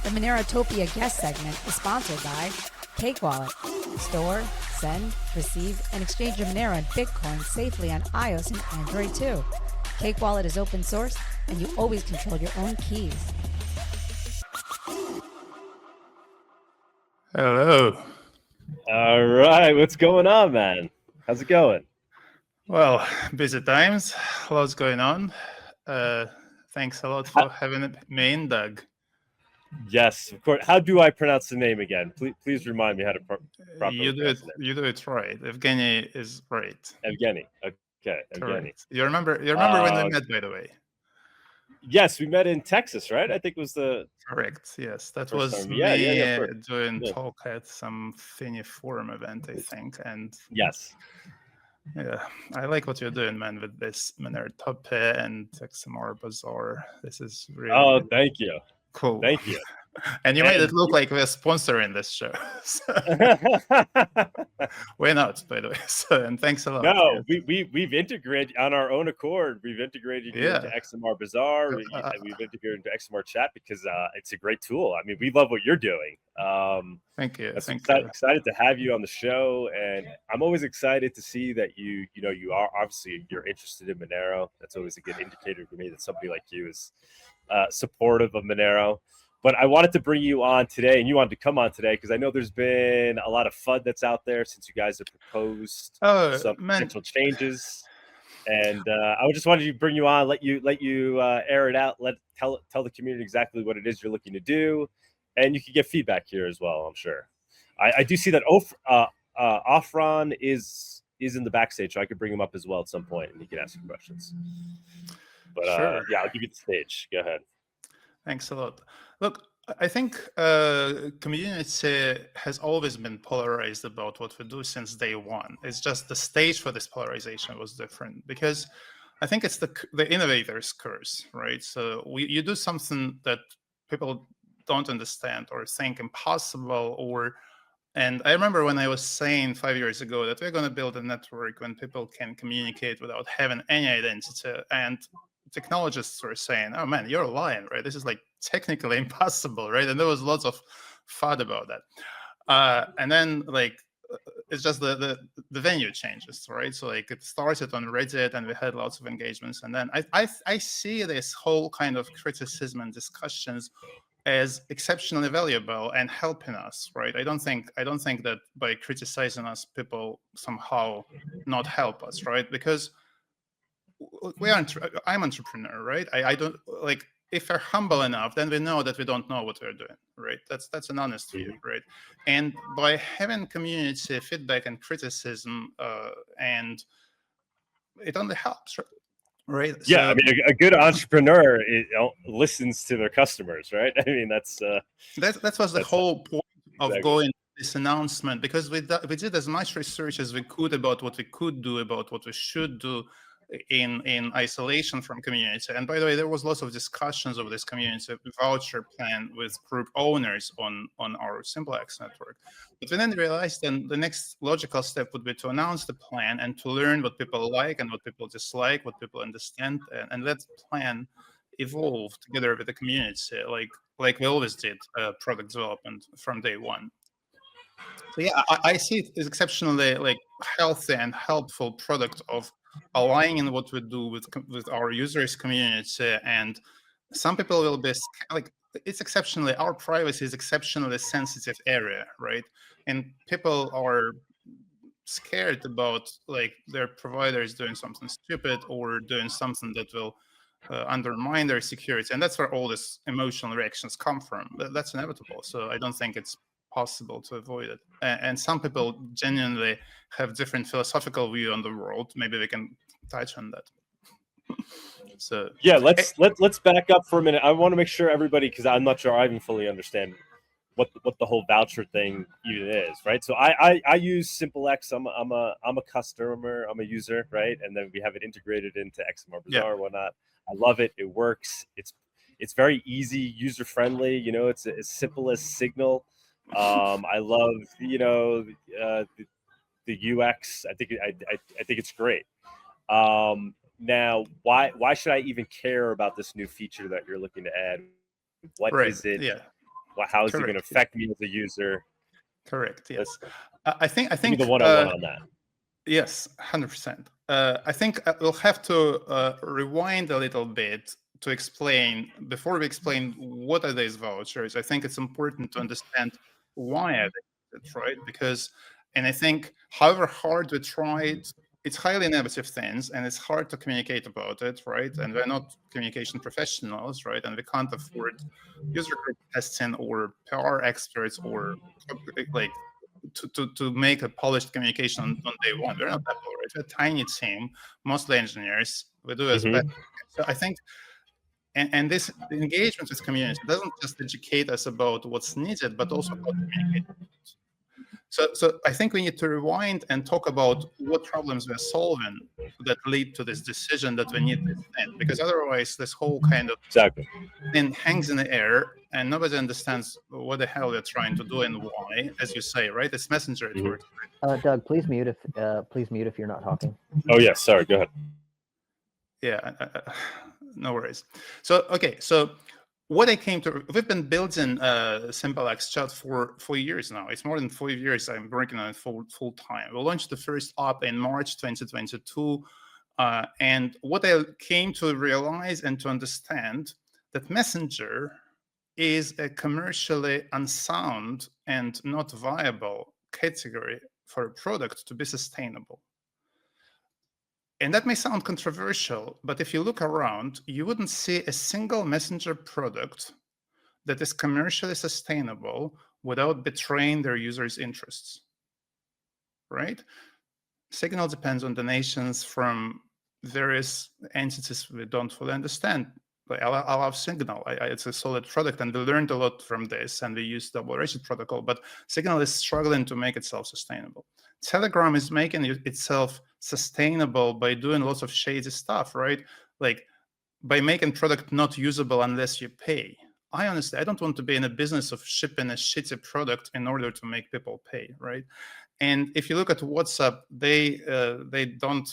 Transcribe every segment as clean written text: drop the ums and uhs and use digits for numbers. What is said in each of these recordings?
The MoneroTopia guest segment is sponsored by Cake Wallet. Store, send, receive, and exchange your Monero and Bitcoin safely on iOS and Android too. Cake Wallet is open source, and you always control your own keys. Hello. All right, what's going on, man? How's it going? Well, busy times, lots going on. Thanks a lot for having me in, Doug. Yes, of course. How do I pronounce the name again? Please remind me how to properly pronounce it. You do it right. Evgeny is right. Evgeny. Okay, Evgeny. Correct. You remember when we met, by the way? Yes, we met in Texas, right? I think it was the correct. Yes, that first was time. me doing talk at some Finny Forum event, I think. And yes, yeah, I like what you're doing, man, with this MoneroTopia and XMR Bazaar. This is really thank you. Cool. Thank you. And you made it look like we're sponsoring this show. We're not, by the way. And thanks a lot. No, we've integrated on our own accord. We've integrated you into XMR Bazaar. We've integrated into XMR Chat because it's a great tool. I mean, we love what you're doing. Thank you. Excited to have you on the show, and I'm always excited to see that you are obviously you're interested in Monero. That's always a good indicator for me that somebody like you is supportive of Monero. But I wanted to bring you on today, and you wanted to come on today because I know there's been a lot of FUD that's out there since you guys have proposed some potential changes. And I just wanted to bring you on, let you air it out, tell the community exactly what it is you're looking to do, and you can get feedback here as well. I'm sure. I do see that Ofrnxmr is in the backstage, so I could bring him up as well at some point, and he can ask some questions. But sure. Yeah, I'll give you the stage. Go ahead. Thanks a lot. Look, I think community has always been polarized about what we do since day one. It's just the stage for this polarization was different because I think it's the innovator's curse, right? So you do something that people don't understand or think impossible and I remember when I was saying 5 years ago that we're going to build a network when people can communicate without having any identity, and technologists were saying, oh man, you're lying, right? This is like technically impossible, right? And there was lots of FUD about that. And then it's just the venue changes, right? So like it started on Reddit and we had lots of engagements. And then I see this whole kind of criticism and discussions as exceptionally valuable and helping us, right? I don't think that by criticizing us, people somehow not help us, right? Because I'm entrepreneur, right? I don't like if we're humble enough, then we know that we don't know what we're doing, right? That's an honest view, right? And by having community feedback and criticism, and it only helps, right? Yeah, so, I mean, a good entrepreneur listens to their customers, right? I mean, that was the whole point of going this announcement, because we did as much research as we could about what we could do, about what we should do in isolation from community. And by the way, there was lots of discussions of this community voucher plan with group owners on our SimpleX network. But we then realized then the next logical step would be to announce the plan and to learn what people like and what people dislike, what people understand, and let the plan evolve together with the community, like we always did product development from day one. So yeah, I see it as exceptionally healthy and helpful product of aligning what we do with our users community. And some people will be it's exceptionally, our privacy is exceptionally sensitive area, right? And people are scared about their providers doing something stupid or doing something that will undermine their security. And that's where all these emotional reactions come from. That's inevitable. So I don't think it's possible to avoid it. And some people genuinely have different philosophical view on the world. Maybe we can touch on that. So yeah, let's back up for a minute. I want to make sure everybody, because I'm not sure I even fully understand what the whole voucher thing even is, right? So I use SimpleX. I'm a customer. I'm a user, right? And then we have it integrated into XMR Bazaar and whatnot. I love it. It works. It's very easy, user friendly. It's as simple as Signal. I love the UX. I think it's great. Now, why should I even care about this new feature that you're looking to add? What is it? Yeah. How is it going to Correct. affect me as a user? Correct. Yes. I think Give me the one-on-one on that. Yes, 100%. I think we'll have to rewind a little bit to explain, before we explain what are these vouchers, I think it's important to understand why are they, right? Because, and I think however hard we try it, it's highly innovative things and it's hard to communicate about it, right? And we're not communication professionals, right? And we can't afford user group testing or PR experts or like to make a polished communication on day one. We're not Apple, right? We're a tiny team, mostly engineers. We do as best. So I think, and this engagement with community doesn't just educate us about what's needed, but also how to communicate. So I think we need to rewind and talk about what problems we're solving that lead to this decision that we need this thing, because otherwise this whole kind of thing hangs in the air and nobody understands what the hell they're trying to do and why, as you say, right? It's messenger it works. Doug, please mute if you're not talking. Oh yeah, sorry, go ahead. Yeah, no worries. So okay, so what I came to, we've been building SimpleX Chat for years now. It's more than 4 years I'm working on it full time. We launched the first app in March 2022. And what I came to realize and to understand that Messenger is a commercially unsound and not viable category for a product to be sustainable. And that may sound controversial, but if you look around, you wouldn't see a single Messenger product that is commercially sustainable without betraying their users' interests, right? Signal depends on donations from various entities we don't fully understand. Like I love Signal. It's a solid product, and we learned a lot from this, and we use double ratio protocol, but Signal is struggling to make itself sustainable. Telegram is making itself sustainable by doing lots of shady stuff, right? Like by making product not usable unless you pay. I honestly, I don't want to be in a business of shipping a shitty product in order to make people pay, right? And if you look at WhatsApp, they don't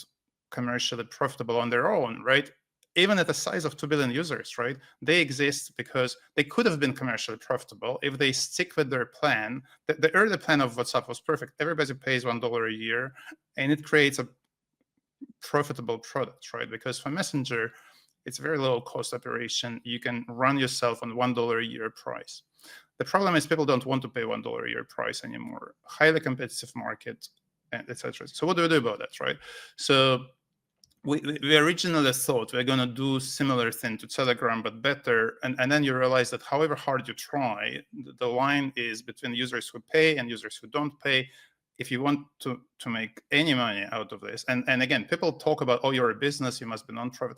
commercially profitable on their own, right? Even at the size of 2 billion users, right? They exist because they could have been commercially profitable if they stick with their plan. The early plan of WhatsApp was perfect. Everybody pays $1 a year, and it creates a profitable product, right? Because for Messenger, it's a very low cost operation. You can run yourself on $1 a year price. The problem is people don't want to pay $1 a year price anymore. Highly competitive market, etc. So what do we do about that, right? So we originally thought we're going to do similar thing to Telegram, but better. And then you realize that however hard you try, the line is between users who pay and users who don't pay. If you want to make any money out of this, and again, people talk about, oh, you're a business, you must be non-profit.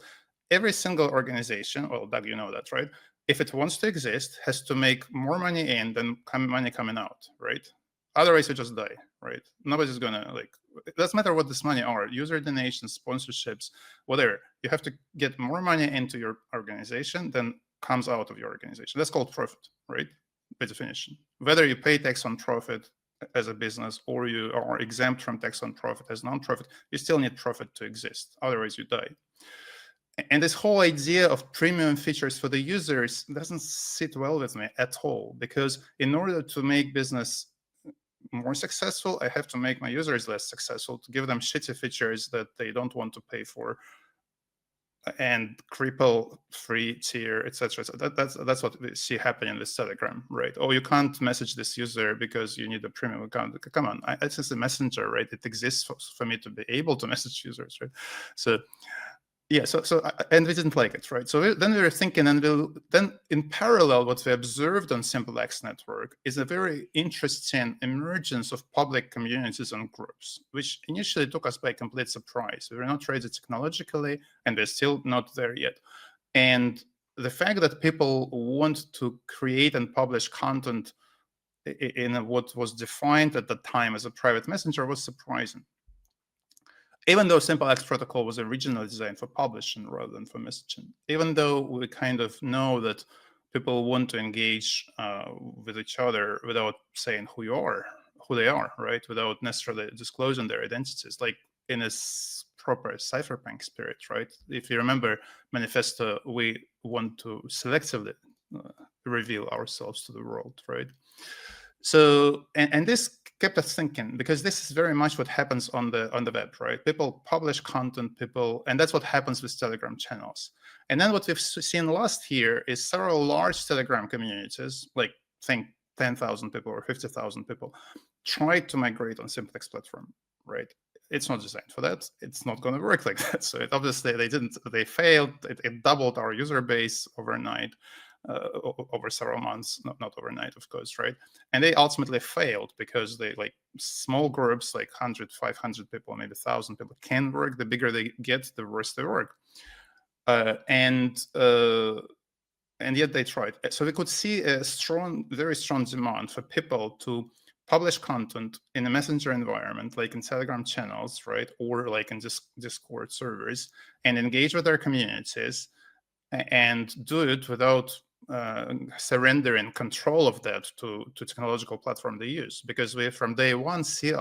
Every single organization, well, Doug, you know that, right? If it wants to exist, has to make more money in than money coming out, right? Otherwise, you just die, right? Nobody's gonna it doesn't matter what this money are, user donations, sponsorships, whatever. You have to get more money into your organization than comes out of your organization. That's called profit, right? By definition. Whether you pay tax on profit as a business or you are exempt from tax on profit as non-profit, you still need profit to exist. Otherwise, you die. And this whole idea of premium features for the users doesn't sit well with me at all, because in order to make business more successful, I have to make my users less successful, to give them shitty features that they don't want to pay for and cripple free tier, etc. So that's what we see happening with Telegram, right? Oh, you can't message this user because you need a premium account. Come on, it's just a messenger, right? It exists for me to be able to message users, right? So yeah, and we didn't like it, right? So then we were thinking, and then in parallel, what we observed on SimpleX network is a very interesting emergence of public communities and groups, which initially took us by complete surprise. We were not ready technologically, and we're still not there yet. And the fact that people want to create and publish content in what was defined at the time as a private messenger was surprising. Even though SimpleX protocol was originally designed for publishing rather than for messaging, even though we kind of know that people want to engage with each other without saying who they are, right? Without necessarily disclosing their identities, like in a proper cypherpunk spirit, right? If you remember Manifesto, we want to selectively reveal ourselves to the world, right? So, and this kept us thinking, because this is very much what happens on the web, right? People publish content, and that's what happens with Telegram channels. And then what we've seen last year is several large Telegram communities, like think 10,000 people or 50,000 people, tried to migrate on Simplex platform, right? It's not designed for that. It's not going to work like that. So obviously they failed. It doubled our user base overnight. Over several months, not overnight, of course, right? And they ultimately failed because they, like, small groups, like 100, 500 people, maybe 1,000 people can work. The bigger they get, the worse they work. And yet they tried. So we could see a very strong demand for people to publish content in a messenger environment, like in Telegram channels, right? Or like in Discord servers, and engage with their communities and do it without surrendering control of that to technological platform they use, because we from day one see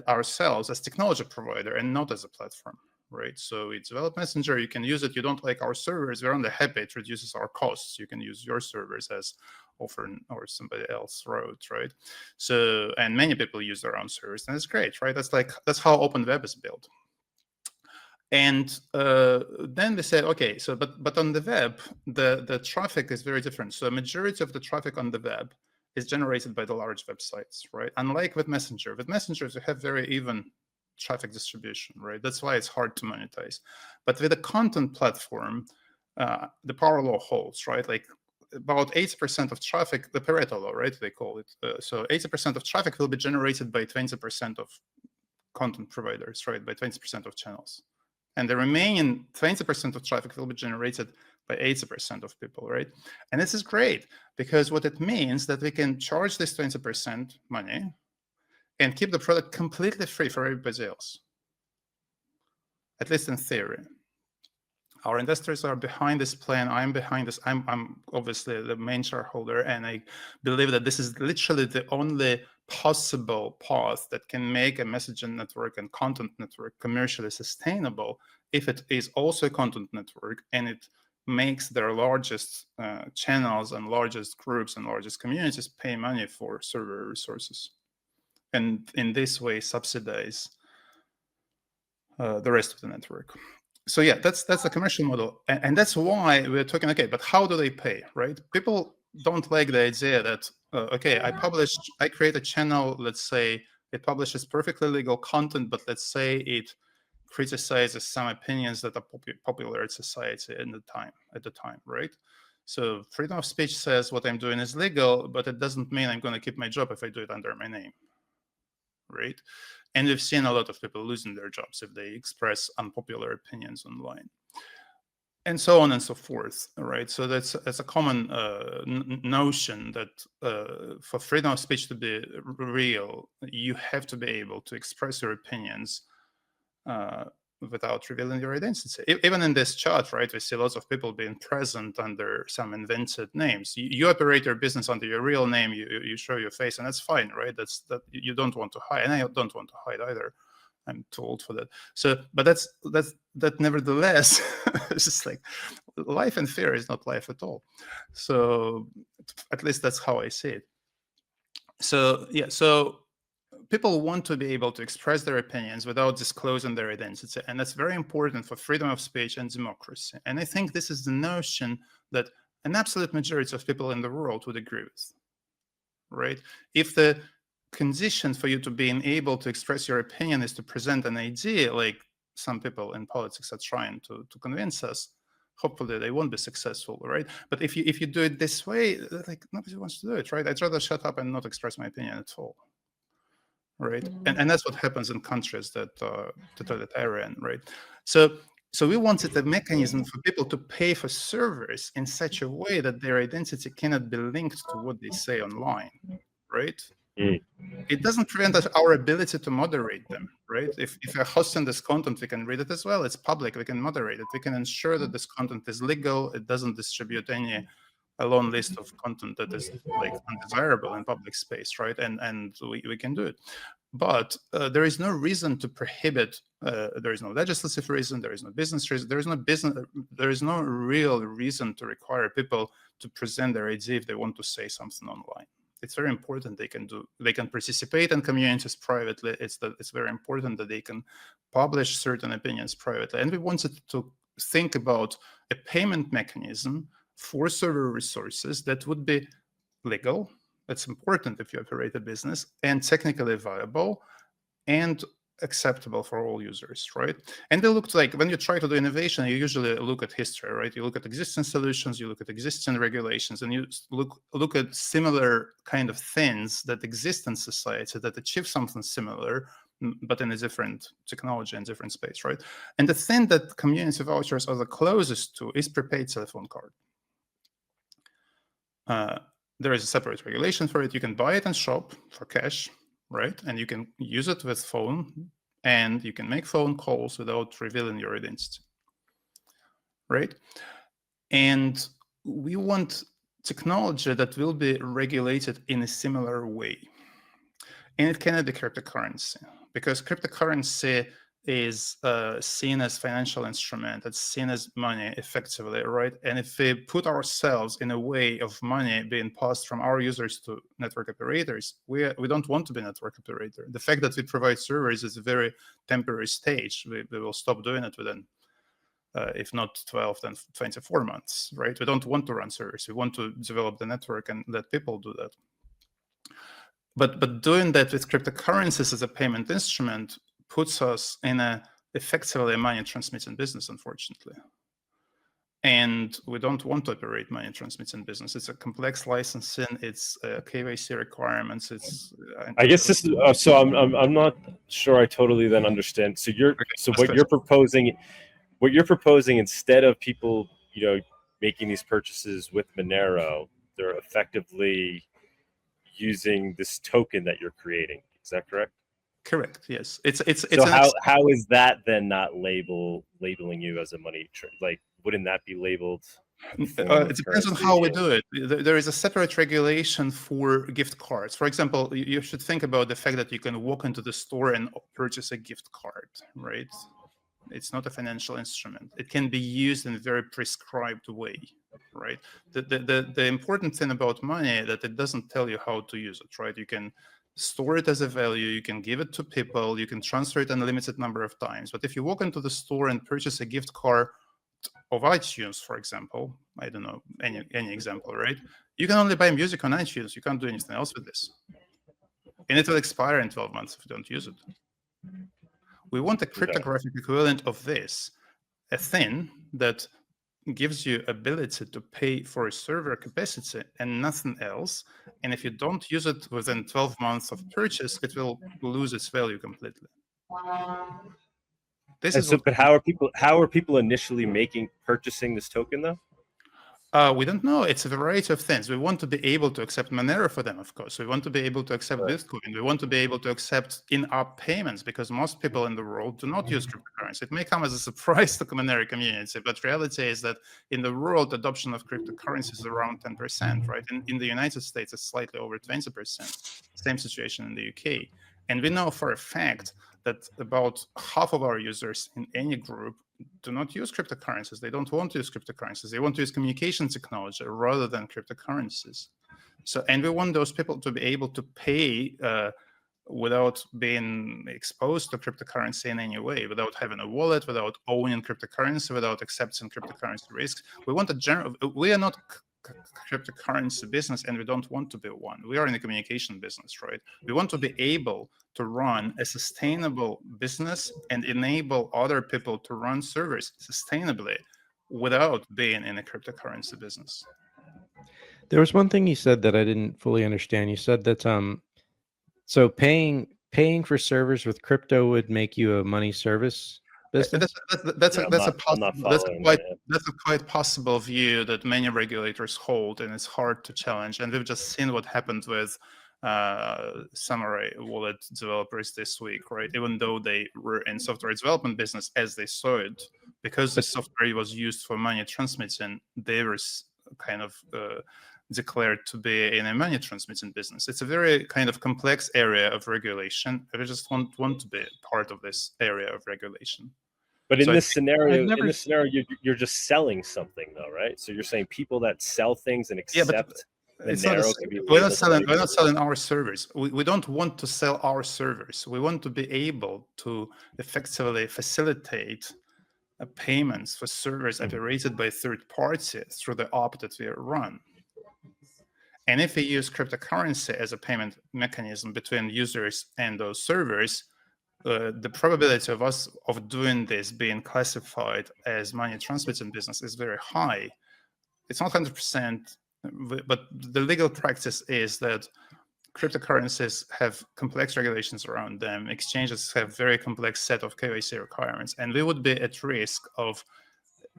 ourselves as technology provider and not as a platform, right? So we develop Messenger, you can use it. You don't like our servers, we're only happy it reduces our costs. You can use your servers as Ofrn or somebody else wrote, right? So, and many people use their own servers, and it's great, right? That's how open web is built. And then we said, okay, so but on the web, the traffic is very different. So a majority of the traffic on the web is generated by the large websites, right? Unlike with Messenger. With Messengers, you have very even traffic distribution, right? That's why it's hard to monetize. But with a content platform, the power law holds, right? Like about 80% of traffic, the Pareto law, right? They call it. So 80% of traffic will be generated by 20% of content providers, right? By 20% of channels. And the remaining 20% of traffic will be generated by 80% of people, right? And this is great, because what it means that we can charge this 20% money and keep the product completely free for everybody else, at least in theory. Our investors are behind this plan. I'm behind this. I'm obviously the main shareholder, and I believe that this is literally the only possible path that can make a messaging network and content network commercially sustainable, if it is also a content network and it makes their largest channels and largest groups and largest communities pay money for server resources, and in this way subsidize the rest of the network. So yeah, that's the commercial model, and that's why we're talking. Okay, but how do they pay, right? People don't like the idea that okay, I create a channel. Let's say it publishes perfectly legal content, but let's say it criticizes some opinions that are popular in society at the time, right? So freedom of speech says what I'm doing is legal, but it doesn't mean I'm going to keep my job if I do it under my name, right? And we've seen a lot of people losing their jobs if they express unpopular opinions online, and so on and so forth, right? So that's a common notion that for freedom of speech to be real, you have to be able to express your opinions without revealing your identity. Even in this chart, right, we see lots of people being present under some invented names. You operate your business under your real name, you show your face, and that's fine, right? That you don't want to hide, and I don't want to hide either. I'm too old for that. So, but that nevertheless, it's just like life in fear is not life at all. So at least that's how I see it. So yeah, so people want to be able to express their opinions without disclosing their identity. And that's very important for freedom of speech and democracy. And I think this is the notion that an absolute majority of people in the world would agree with, right? If the condition for you to being able to express your opinion is to present an idea, like some people in politics are trying to convince us, hopefully they won't be successful, right? But if you do it this way, like nobody wants to do it, right? I'd rather shut up and not express my opinion at all. Right, and that's what happens in countries that are totalitarian, right? So we wanted a mechanism for people to pay for servers in such a way that their identity cannot be linked to what they say online, right? It doesn't prevent our ability to moderate them, right? If we're hosting this content, we can read it as well. It's public. We can moderate it. We can ensure that this content is legal. It doesn't distribute a long list of content that is like undesirable in public space, right? And we can do it. But there is no reason to prohibit. There is no legislative reason. There is no business reason. There is no business. There is no real reason to require people to present their idea if they want to say something online. It's very important they can participate in communities privately. It's very important that they can publish certain opinions privately. And we wanted to think about a payment mechanism for server resources that would be legal. That's important if you operate a business, and technically viable and acceptable for all users, right? And they looked like, when you try to do innovation, you usually look at history, right? You look at existing solutions, you look at existing regulations, and you look at similar kind of things that exist in society that achieve something similar, but in a different technology and different space, right? And the thing that community vouchers are the closest to is prepaid telephone card. There is a separate regulation for it. You can buy it in shop for cash, right? And you can use it with phone, and you can make phone calls without revealing your identity, right? And we want technology that will be regulated in a similar way. And it cannot be cryptocurrency, because cryptocurrency is seen as financial instrument. It's seen as money effectively, right? And if we put ourselves in a way of money being passed from our users to network operators, we don't want to be a network operator. The fact that we provide servers is a very temporary stage. We will stop doing it within, if not 12, then 24 months, right? We don't want to run servers. We want to develop the network and let people do that. But doing that with cryptocurrencies as a payment instrument puts us in effectively a money transmitting business, unfortunately. And we don't want to operate money transmitting business. It's a complex licensing. It's KYC requirements. It's. I guess this is. So I'm not sure I totally then understand. So what you're proposing instead of people making these purchases with Monero, they're effectively using this token that you're creating. Is that correct? Correct. Yes. It's so how is that then not labeling you as a money like? Wouldn't that be labeled? It depends on how we do it. There is a separate regulation for gift cards. For example, you should think about the fact that you can walk into the store and purchase a gift card, right? It's not a financial instrument. It can be used in a very prescribed way, right? The important thing about money is that it doesn't tell you how to use it, right? You can store it as a value, you can give it to people, you can transfer it an unlimited number of times. But if you walk into the store and purchase a gift card of iTunes, for example, I don't know, any example, right? You can only buy music on iTunes. You can't do anything else with this. And it will expire in 12 months if you don't use it. We want a cryptographic equivalent of this, a thing that gives you ability to pay for a server capacity and nothing else. And if you don't use it within 12 months of purchase, it will lose its value completely. But how are people initially purchasing this token though? We don't know. It's a variety of things. We want to be able to accept Monero for them, of course. We want to be able to accept Bitcoin. We want to be able to accept in-app payments, because most people in the world do not use cryptocurrency. It may come as a surprise to the Monero community, but reality is that in the world, adoption of cryptocurrency is around 10%, right? In the United States, it's slightly over 20%. Same situation in the UK. And we know for a fact that about half of our users in any group do not use cryptocurrencies. They don't want to use cryptocurrencies. They want to use communication technology rather than cryptocurrencies. So, and we want those people to be able to pay without being exposed to cryptocurrency in any way, without having a wallet, without owning cryptocurrency, without accepting cryptocurrency risks. We want we are not cryptocurrency business, and we don't want to be one. We are in the communication business, right? We want to be able to run a sustainable business and enable other people to run servers sustainably without being in a cryptocurrency business. There was one thing you said that I didn't fully understand. You said that so paying for servers with crypto would make you a money service business? That's a quite possible view that many regulators hold, and it's hard to challenge. And we've just seen what happened with Samurai wallet developers this week, right? Even though they were in software development business as they saw it, because the software was used for money transmitting, they were kind of declared to be in a money transmitting business. It's a very kind of complex area of regulation. I just want to be part of this area of regulation. But in So this scenario, never- you're just selling something, though, right? So you're saying people that sell things and Yeah, but accept it's not Monero can be we're not labeled selling our servers. We don't want to sell our servers. We want to be able to effectively facilitate payments for servers operated by third parties through the app that we run. And if we use cryptocurrency as a payment mechanism between users and those servers, the probability of us of doing this being classified as money transmitting business is very high. It's not 100%, but the legal practice is that cryptocurrencies have complex regulations around them. Exchanges have very complex set of KYC requirements, and we would be at risk of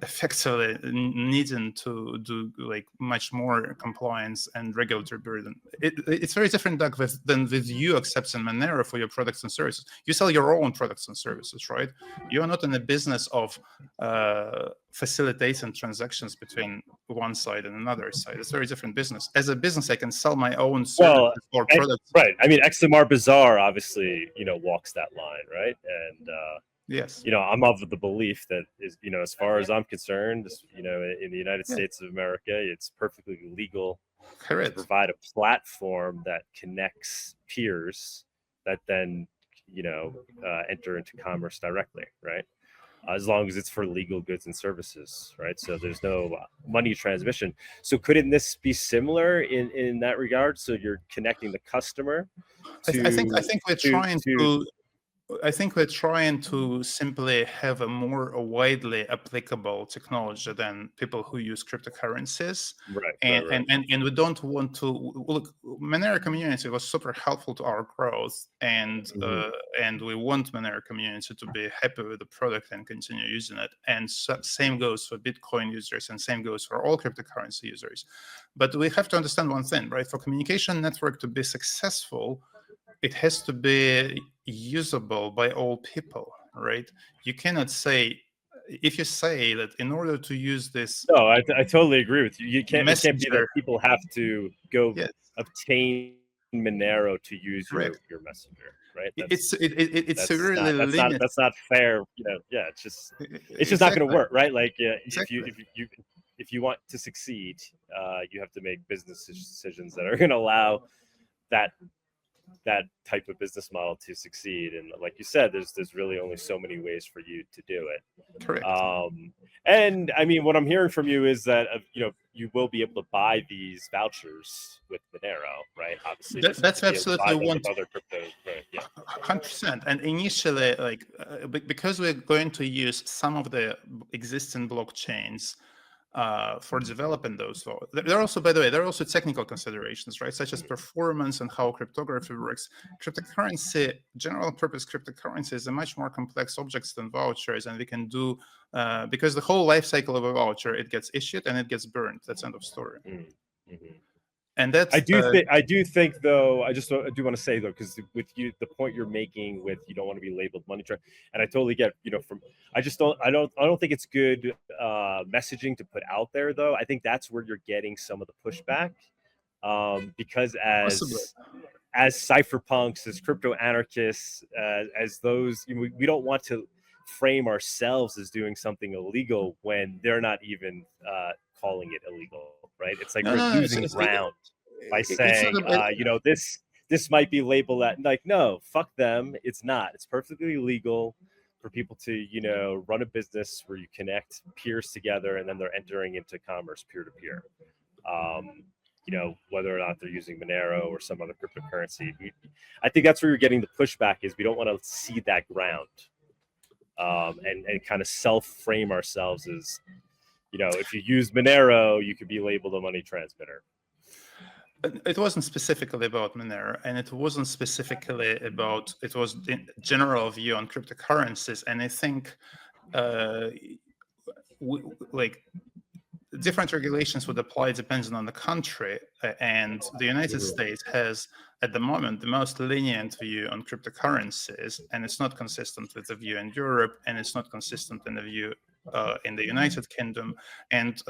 effectively needing to do like much more compliance and regulatory burden. It's very different, Doug, than with you accepting Monero for your products and services. You sell your own products and services, right? You are not in the business of facilitating transactions between one side and another side. It's a very different business. As a business, I can sell my own services or products. Right. I mean, XMR Bazaar obviously, walks that line, right? And yes, I'm of the belief that is, as far as I'm concerned, in the United States of America, it's perfectly legal to provide a platform that connects peers that then, enter into commerce directly, right? As long as it's for legal goods and services, right? So there's no money transmission. So couldn't this be similar in that regard? So you're connecting the customer to, I think we're trying to simply have a more widely applicable technology than people who use cryptocurrencies. Right. And we don't want to look. Monero community was super helpful to our growth, and we want Monero community to be happy with the product and continue using it. And same goes for Bitcoin users, and same goes for all cryptocurrency users. But we have to understand one thing, right? For communication network to be successful, it has to be usable by all people, right? You cannot say, if you say that in order to use this. No, I totally agree with you. It can't be that people have to go obtain Monero to use your messenger, right? It's really limited. That's not fair. It's just not going to work, right? Like, if you want to succeed, you have to make business decisions that are going to allow that type of business model to succeed. And like you said, there's really only so many ways for you to do it. Correct. And I mean, what I'm hearing from you is that you will be able to buy these vouchers with Monero, right? Obviously, that's absolutely one. Other cryptos, right? Yeah, 100%. And initially, because we're going to use some of the existing blockchains for developing those. There are also, by the way, there are also technical considerations, right? Such as performance and how cryptography works. Cryptocurrency, general purpose cryptocurrency is a much more complex object than vouchers. And we can do, because the whole life cycle of a voucher, it gets issued and it gets burned. That's end of story. And that's I do think though, I do want to say though, because with you, the point you're making with you don't want to be labeled money transfer, and I totally get, I don't think it's good messaging to put out there though. I think that's where you're getting some of the pushback, because as cypherpunks, as crypto anarchists, as those, we don't want to frame ourselves as doing something illegal when they're not even calling it illegal, right? It's like we're losing ground by saying, this might be labeled at, like, no, fuck them. It's not. It's perfectly legal for people to, run a business where you connect peers together and then they're entering into commerce peer to peer. Whether or not they're using Monero or some other cryptocurrency. I think that's where you're getting the pushback is we don't want to see that ground. And kind of self-frame ourselves as, if you use Monero, you could be labeled a money transmitter. It wasn't specifically about Monero, and it wasn't specifically about, it was the general view on cryptocurrencies. And I think different regulations would apply depending on the country. And the United States has, at the moment, the most lenient view on cryptocurrencies, and it's not consistent with the view in Europe, and it's not consistent in the view in the United Kingdom. And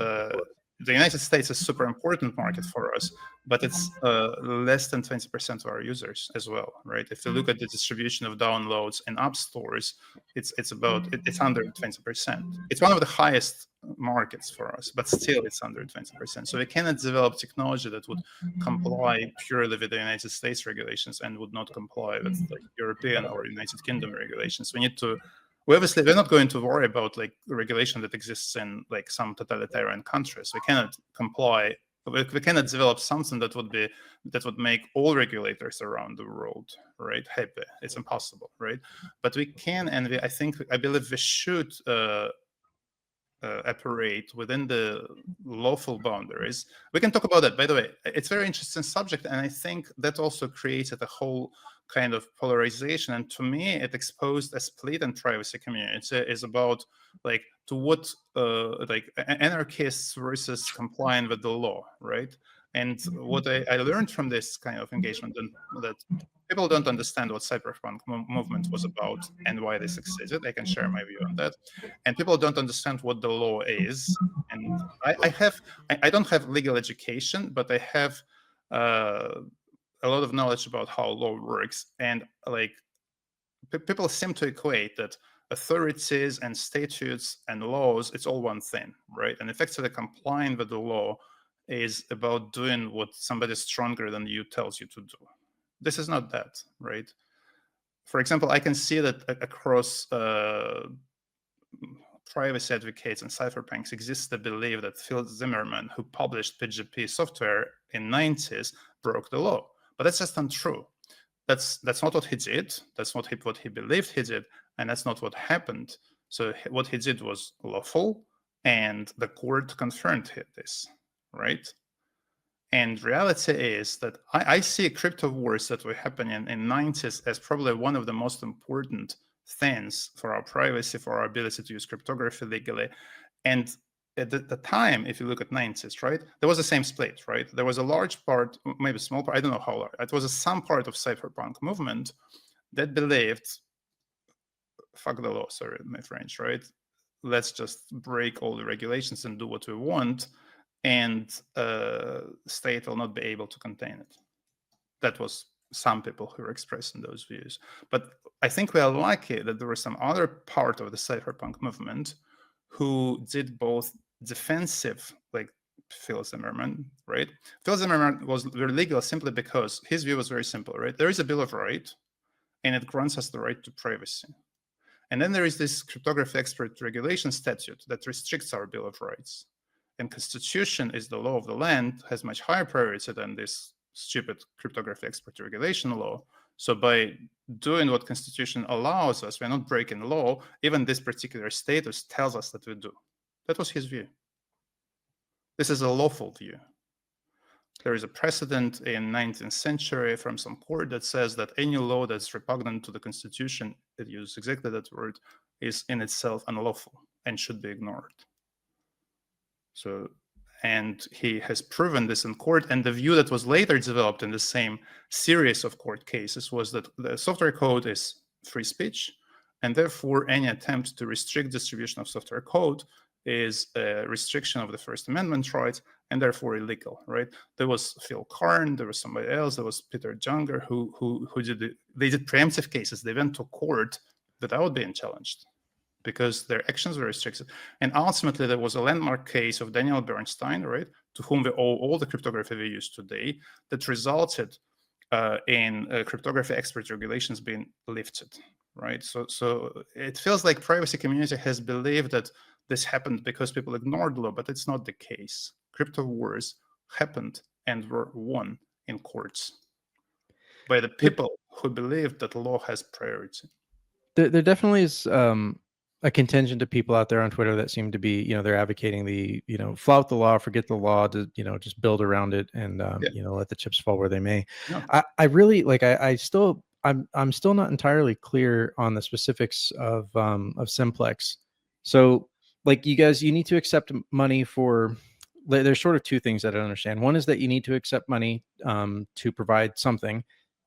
the United States is a super important market for us, but it's less than 20% of our users as well, right? If you look at the distribution of downloads in app stores, it's under 20%. It's one of the highest markets for us, but still it's under 20%. So we cannot develop technology that would comply purely with the United States regulations and would not comply with like European or United Kingdom regulations. We're not going to worry about like regulation that exists in like some totalitarian countries. We cannot comply. We cannot develop something that would make all regulators around the world, right, happy. It's impossible, right? But we can, and I believe we should operate within the lawful boundaries. We can talk about that. By the way, it's a very interesting subject, and I think that also created a whole kind of polarization. And to me, it exposed a split in privacy community. Is about like to what like anarchists versus complying with the law, right? And what I learned from this kind of engagement, that people don't understand what cyberpunk movement was about and why they succeeded. I can share my view on that. And people don't understand what the law is. And I don't have legal education, but I have a lot of knowledge about how law works. And like people seem to equate that authorities and statutes and laws, it's all one thing, right? And effectively complying with the law is about doing what somebody stronger than you tells you to do. This is not that, right? For example, I can see that across privacy advocates and cypherpunks exists the belief that Phil Zimmerman, who published PGP software in 90s, broke the law. But that's just untrue. That's not what he did. That's not what he believed he did. And that's not what happened. So what he did was lawful, and the court confirmed this, right? And reality is that I see crypto wars that were happening in 90s as probably one of the most important things for our privacy, for our ability to use cryptography legally. And at the time, if you look at 90s, right, there was the same split, right? There was a large part, maybe a small part, I don't know how large. It was some part of cypherpunk movement that believed, fuck the law, sorry, my French, right? Let's just break all the regulations and do what we want, and state will not be able to contain it. That was some people who were expressing those views. But I think we are lucky that there was some other part of the cypherpunk movement who did both defensive, like Phil Zimmerman, right? Phil Zimmerman was very legal simply because his view was very simple, right? There is a Bill of Rights, and it grants us the right to privacy. And then there is this cryptography expert regulation statute that restricts our Bill of Rights. And Constitution is the law of the land, has much higher priority than this stupid cryptography expert regulation law. So by doing what Constitution allows us, we're not breaking law. Even this particular status tells us that we do. That was his view. This is a lawful view. There is a precedent in 19th century from some court that says that any law that's repugnant to the Constitution, it uses exactly that word, is in itself unlawful and should be ignored. So, and he has proven this in court. And the view that was later developed in the same series of court cases was that the software code is free speech, and therefore any attempt to restrict distribution of software code is a restriction of the First Amendment rights, and therefore illegal, right? There was Phil Karn, there was somebody else, there was Peter Junger, who did preemptive cases. They went to court without being challenged because their actions were restricted. And ultimately, there was a landmark case of Daniel Bernstein, right, to whom we owe all the cryptography we use today, that resulted in cryptography expert regulations being lifted, right? So it feels like privacy community has believed that this happened because people ignored law, but it's not the case. Crypto wars happened and were won in courts by the people who believed that law has priority. There definitely is a contingent of people out there on Twitter that seem to be, they're advocating the, flout the law, forget the law, to, just build around it and, let the chips fall where they may. No. I really like, I'm still not entirely clear on the specifics of Simplex. So like you need to accept money for, there's sort of two things that I don't understand. One is that you need to accept money to provide something.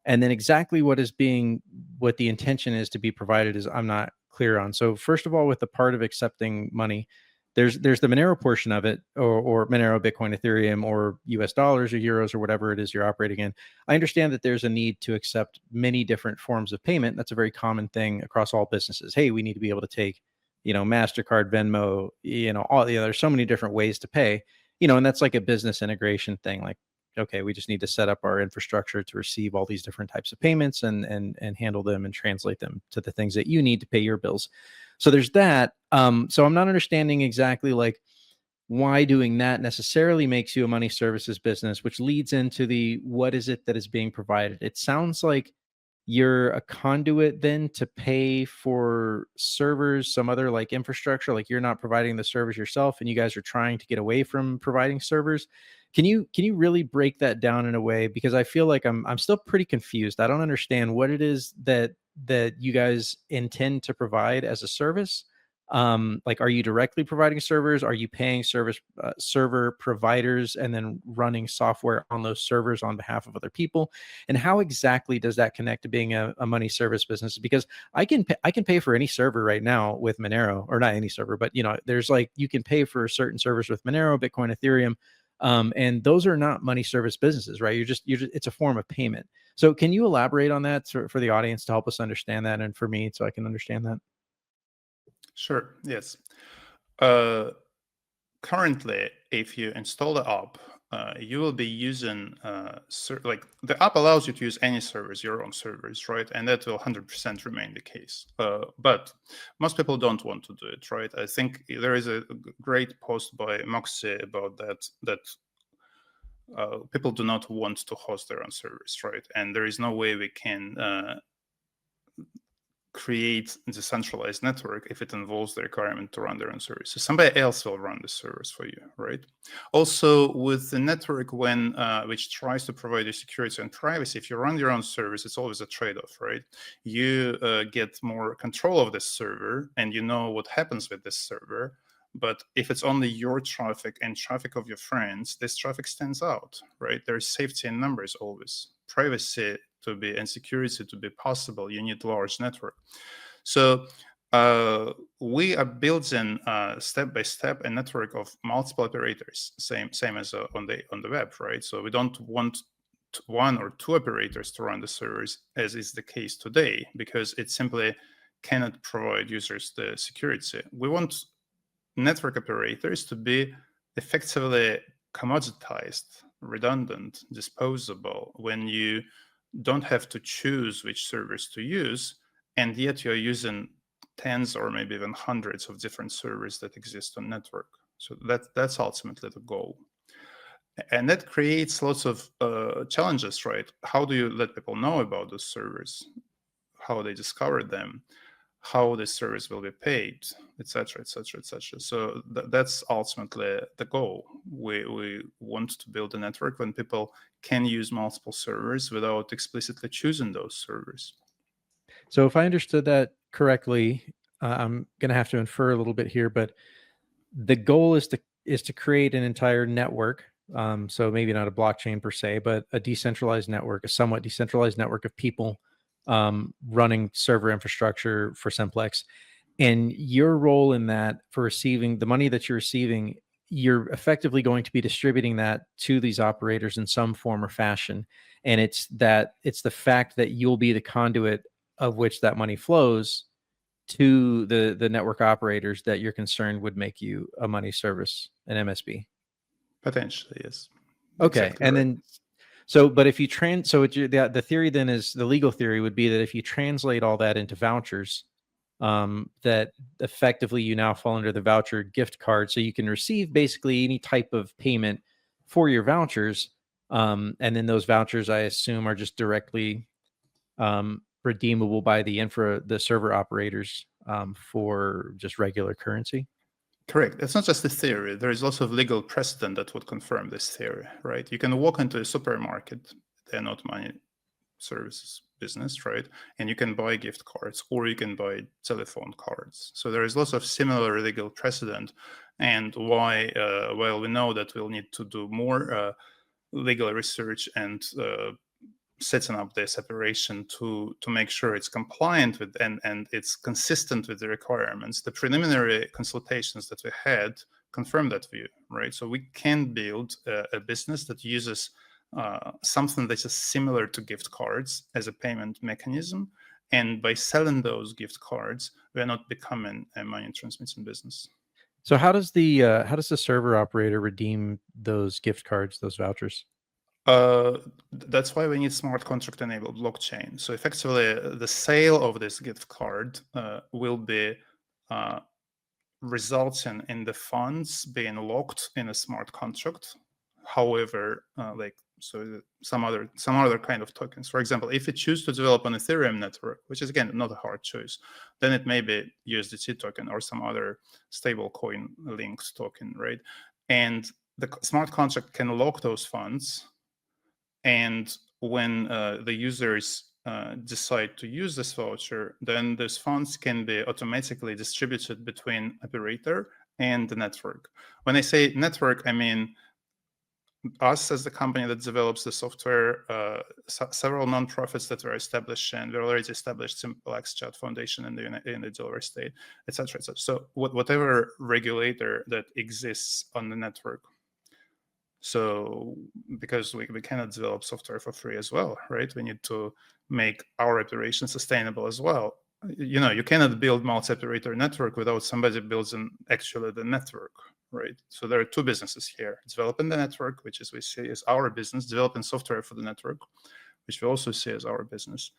And then exactly what the intention is to be provided is I'm not clear on. So first of all, with the part of accepting money, there's the Monero portion of it, or Monero, Bitcoin, Ethereum, or US dollars or euros or whatever it is you're operating in. I understand that there's a need to accept many different forms of payment. That's a very common thing across all businesses. Hey, we need to be able to take, MasterCard, Venmo, there's so many different ways to pay, and that's like a business integration thing. Like, okay, we just need to set up our infrastructure to receive all these different types of payments and handle them and translate them to the things that you need to pay your bills. So there's that. So I'm not understanding exactly like why doing that necessarily makes you a money services business, which leads into the what is it that is being provided. It sounds like you're a conduit then to pay for servers, some other like infrastructure, like you're not providing the servers yourself and you guys are trying to get away from providing servers. Can you really break that down in a way? Because I feel like I'm still pretty confused. I don't understand what it is that you guys intend to provide as a service. Like, are you directly providing servers? Are you paying server providers and then running software on those servers on behalf of other people? And how exactly does that connect to being a money service business? Because I can pay for any server right now with Monero, or not any server, but there's like, you can pay for certain servers with Monero, Bitcoin, Ethereum. And those are not money service businesses, right? You're just it's a form of payment. So can you elaborate on that for the audience to help us understand that, and for me so I can understand that? Sure. Yes. Currently, if you install the app, you will be using like the app allows you to use any servers, your own servers, right? And that will 100% remain the case. But most people don't want to do it, right? I think there is a great post by Moxie about that people do not want to host their own servers, right? And there is no way we can create a decentralized network if it involves the requirement to run their own service. So somebody else will run the servers for you, right? Also, with the network, which tries to provide you security and privacy, if you run your own service, it's always a trade-off, right? You get more control of this server, and you know what happens with this server. But if it's only your traffic and traffic of your friends, this traffic stands out, right? There's safety in numbers always. Privacy and security to be possible, you need large network. So we are building step by step a network of multiple operators, same as on the web, right? So we don't want one or two operators to run the servers, as is the case today, because it simply cannot provide users the security. We want network operators to be effectively commoditized, redundant, disposable, when you don't have to choose which servers to use, and yet you're using tens or maybe even hundreds of different servers that exist on network. So that's ultimately the goal. And that creates lots of challenges, right? How do you let people know about those servers? How they discover them? How the service will be paid, etc., etc., etc. So that's ultimately the goal. We want to build a network when people can use multiple servers without explicitly choosing those servers. So if I understood that correctly, I'm going to have to infer a little bit here, but the goal is to create an entire network. So maybe not a blockchain per se, but a decentralized network, a somewhat decentralized network of people running server infrastructure for Simplex. And your role in that, for receiving the money that you're receiving, you're effectively going to be distributing that to these operators in some form or fashion. And it's the fact that you'll be the conduit of which that money flows to the network operators that you're concerned would make you a money service, an MSB. Potentially, yes. Okay. Exactly And right. then the theory then is, the legal theory would be that if you translate all that into vouchers, that effectively you now fall under the voucher gift card. So you can receive basically any type of payment for your vouchers. And then those vouchers, I assume, are just directly redeemable by the server operators for just regular currency. Correct. It's not just a theory. There is lots of legal precedent that would confirm this theory, right? You can walk into a supermarket, they're not money services business, right? And you can buy gift cards, or you can buy telephone cards. So there is lots of similar legal precedent. And while we know that we'll need to do more legal research and setting up this operation to make sure it's compliant with and it's consistent with the requirements. The preliminary consultations that we had confirmed that view, right? So we can build a business that uses something that is similar to gift cards as a payment mechanism, and by selling those gift cards, we are not becoming a money transmitting business. So how does the server operator redeem those gift cards, those vouchers? That's why we need smart contract enabled blockchain. So effectively, the sale of this gift card will be resulting in the funds being locked in a smart contract. However, some other kind of tokens. For example, if you choose to develop an Ethereum network, which is again not a hard choice, then it may be USDT token or some other stable coin linked token, right? And the smart contract can lock those funds. And when the users decide to use this voucher, then those funds can be automatically distributed between operator and the network. When I say network, I mean us as the company that develops the software, several nonprofits that were established, and we're already established Simplex Chat Foundation in the Delaware State, etc. Et so whatever regulator that exists on the network. So because we cannot develop software for free as well, right? We need to make our operation sustainable as well. You cannot build multi-operator network without somebody building actually the network, right? So there are two businesses here: developing the network, which is we see as our business, developing software for the network, which we also see as our business,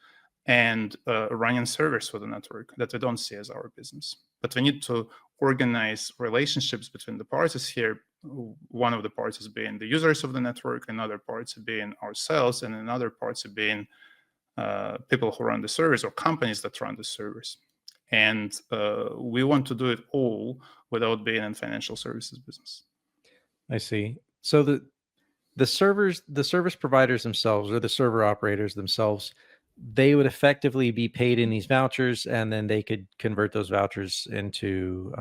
and running servers for the network that we don't see as our business. But we need to organize relationships between the parties here. One of the parties being the users of the network, another party being ourselves, and another party being people who run the servers or companies that run the servers. And we want to do it all without being in financial services business. I see. So the service providers themselves, or the server operators themselves, they would effectively be paid in these vouchers, and then they could convert those vouchers into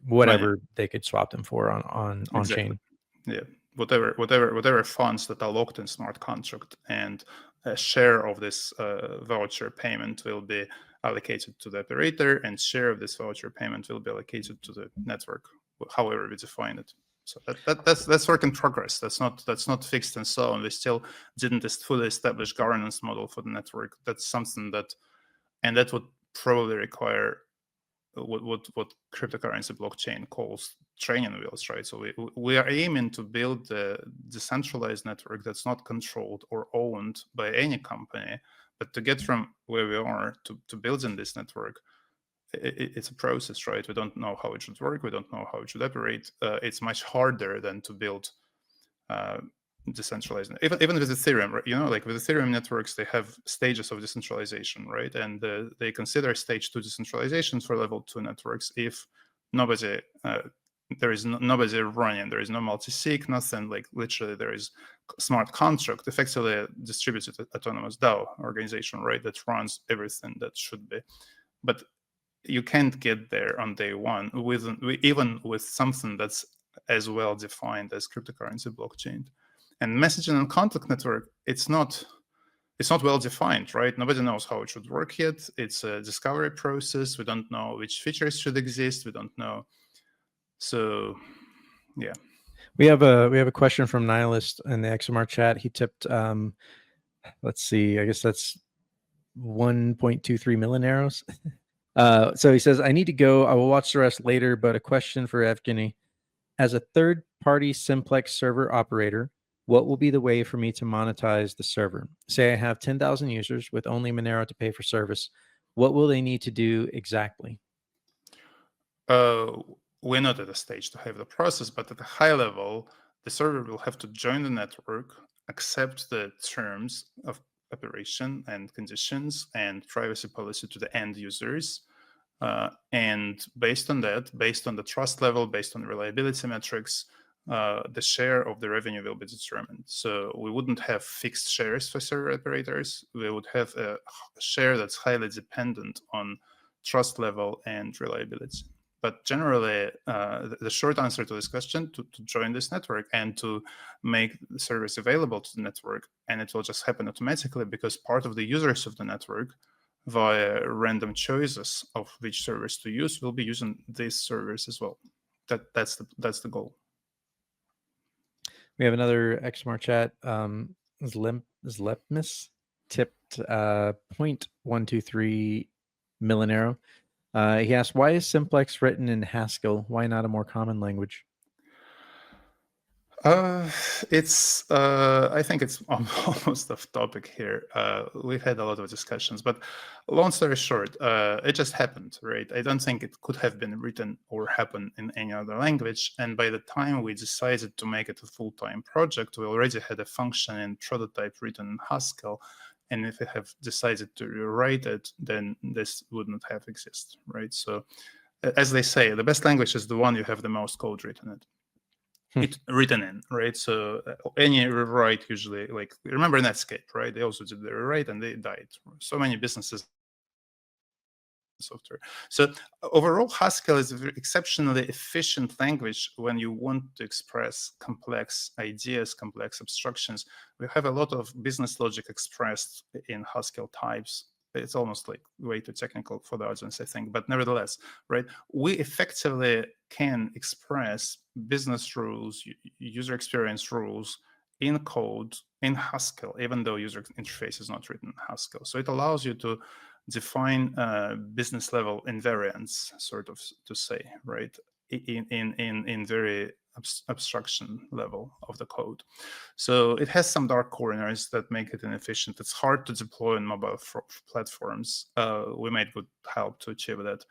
whatever they could swap them for on Exactly. chain. Yeah, whatever funds that are locked in smart contract, and a share of this voucher payment will be allocated to the operator, and share of this voucher payment will be allocated to the network, however we define it. So that's work in progress. That's not fixed and so on. We still didn't fully establish governance model for the network. That's something that would probably require what cryptocurrency blockchain calls training wheels, right? So we are aiming to build a decentralized network that's not controlled or owned by any company, but to get from where we are to building this network, it's a process, right? We don't know how it should work. We don't know how it should operate. It's much harder than to build decentralized. Even with Ethereum, right? Like with Ethereum networks, they have stages of decentralization, right? And they consider stage 2 decentralization for level 2 networks if nobody there is nobody running, there is no multi-sig, nothing. Like literally there is smart contract, effectively a distributed autonomous DAO organization, right, that runs everything that should be. But you can't get there on day one even with something that's as well defined as cryptocurrency blockchain. And messaging and contact network, it's not well defined, right? Nobody knows how it should work yet. It's a discovery process. We don't know which features should exist. We don't know. So, yeah. We have a question from Nihilist in the XMR chat. He tipped, let's see, I guess that's 1.23 Moneros. So he says, I need to go. I will watch the rest later, but a question for Evgeny. As a third-party Simplex server operator, what will be the way for me to monetize the server? Say I have 10,000 users with only Monero to pay for service. What will they need to do exactly? We're not at a stage to have the process, but at a high level, the server will have to join the network, accept the terms of operation and conditions and privacy policy to the end users. And based on that, based on the trust level, based on reliability metrics, the share of the revenue will be determined. So we wouldn't have fixed shares for server operators. We would have a share that's highly dependent on trust level and reliability. But generally, the short answer to this question, to join this network and to make the service available to the network, and it will just happen automatically because part of the users of the network via random choices of which service to use will be using this service as well. That's the goal. We have another XMR chat. Zlepmis tipped 0.123 Monero. He asked, why is simplex written in Haskell? Why not a more common language? It's I think it's almost off topic here. We've had a lot of discussions, but long story short, it just happened, right? I don't think it could have been written or happen in any other language. And by the time we decided to make it a full-time project, we already had a function in prototype written in Haskell. And if we have decided to rewrite it, then this wouldn't have existed, right? So as they say, the best language is the one you have the most code written in. It's written in, right? So any rewrite usually, like, remember Netscape, right? They also did the rewrite and they died. So many businesses software. So overall, Haskell is a very exceptionally efficient language when you want to express complex ideas, complex abstractions. We have a lot of business logic expressed in Haskell types. It's almost like way too technical for the audience, I think, but nevertheless, right? We effectively can express business rules, user experience rules in code in Haskell, even though user interface is not written in Haskell. So it allows you to define business level invariants, sort of to say, right, in very abstraction level of the code. So it has some dark corners that make it inefficient. It's hard to deploy on mobile platforms. We made good help to achieve that.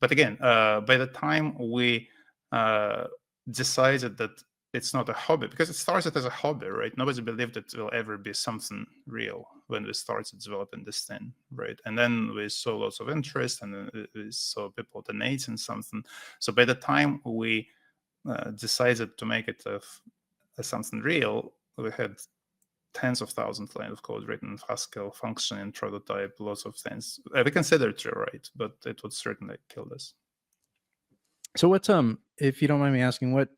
But again, by the time we decided that it's not a hobby, because it started as a hobby, right? Nobody believed it will ever be something real when we started developing this thing, right? And then we saw lots of interest, and then we saw people donating something. So by the time we decided to make it something real, we had tens of thousands of lines of code written in Haskell, functioning prototype, lots of things. We considered it right, but it would certainly kill us. So what's if you don't mind me asking, what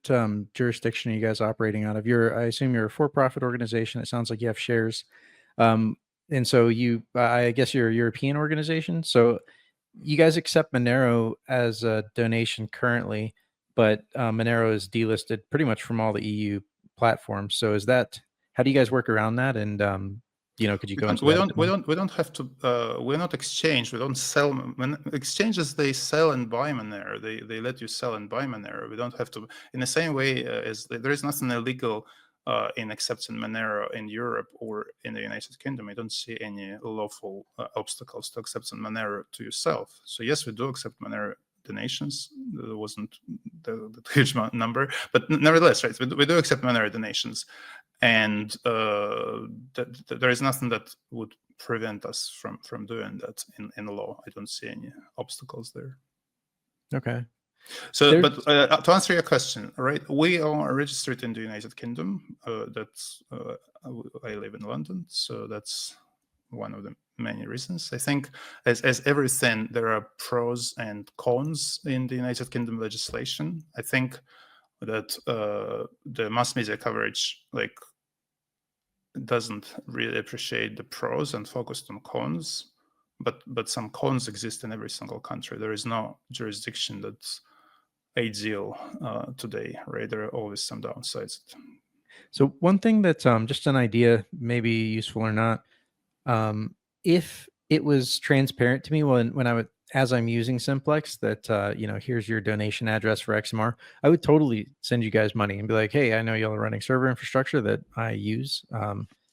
jurisdiction are you guys operating out of? I assume you're a for-profit organization. It sounds like you have shares, and so I guess you're a European organization. So you guys accept Monero as a donation currently, but Monero is delisted pretty much from all the EU platforms. So how do you guys work around that? And could you go into that? We don't have to. We're not exchange. We don't sell. When exchanges, they sell and buy Monero. They let you sell and buy Monero. We don't have to. In the same way as there is nothing illegal in accepting Monero in Europe or in the United Kingdom. I don't see any lawful obstacles to accepting Monero to yourself. So yes, we do accept Monero donations. There wasn't the huge number, but nevertheless, right? We do accept Monero donations. And there is nothing that would prevent us from doing that in the law. I don't see any obstacles there. Okay. So, but to answer your question, right, we are registered in the United Kingdom. I live in London, so that's one of the many reasons. I think as everything, there are pros and cons in the United Kingdom legislation. I think that the mass media coverage doesn't really appreciate the pros and focused on cons, but some cons exist in every single country. There is no jurisdiction that's ideal today, right? There are always some downsides. So one thing that's just an idea, maybe useful or not, if it was transparent to me as I'm using Simplex that here's your donation address for XMR, I would totally send you guys money and be like, hey, I know y'all are running server infrastructure that I use.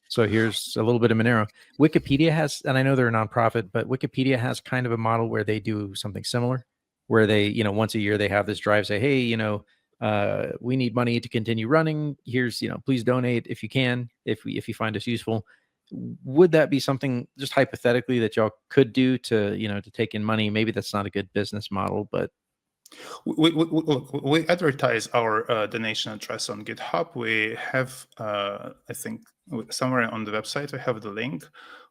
So here's a little bit of Monero. Wikipedia has, and I know they're a nonprofit, but Wikipedia has kind of a model where they do something similar, where they, once a year they have this drive, say, hey, we need money to continue running. Here's, please donate if you can, if you find us useful. Would that be something, just hypothetically, that y'all could do to take in money? Maybe that's not a good business model, but We advertise our donation address on GitHub. We have, I think, somewhere on the website, we have the link.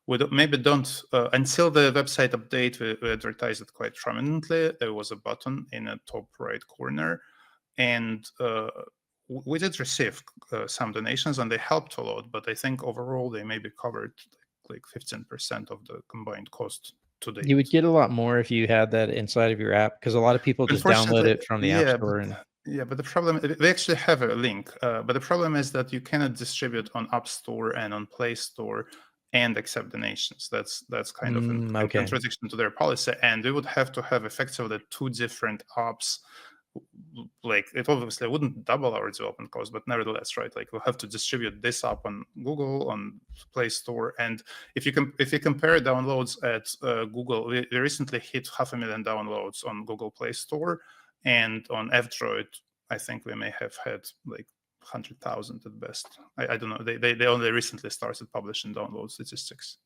We maybe don't, until the website update, we advertise it quite prominently. There was a button in the top right corner. And we did receive some donations, and they helped a lot. But I think overall, they maybe covered like 15% of the combined cost to date. You would get a lot more if you had that inside of your app, because a lot of people just download it from the App Store. But the problem, we actually have a link, but the problem is that you cannot distribute on App Store and on Play Store and accept donations. That's kind of a contradiction to their policy, and we would have to have effectively two different apps. Like, it obviously wouldn't double our development cost, but nevertheless, right? Like, we'll have to distribute this app on Google, on Play Store, and if you compare downloads at Google, we recently hit 500,000 downloads on Google Play Store, and on F-Droid, I think we may have had like 100,000 at best. I don't know. They only recently started publishing download statistics.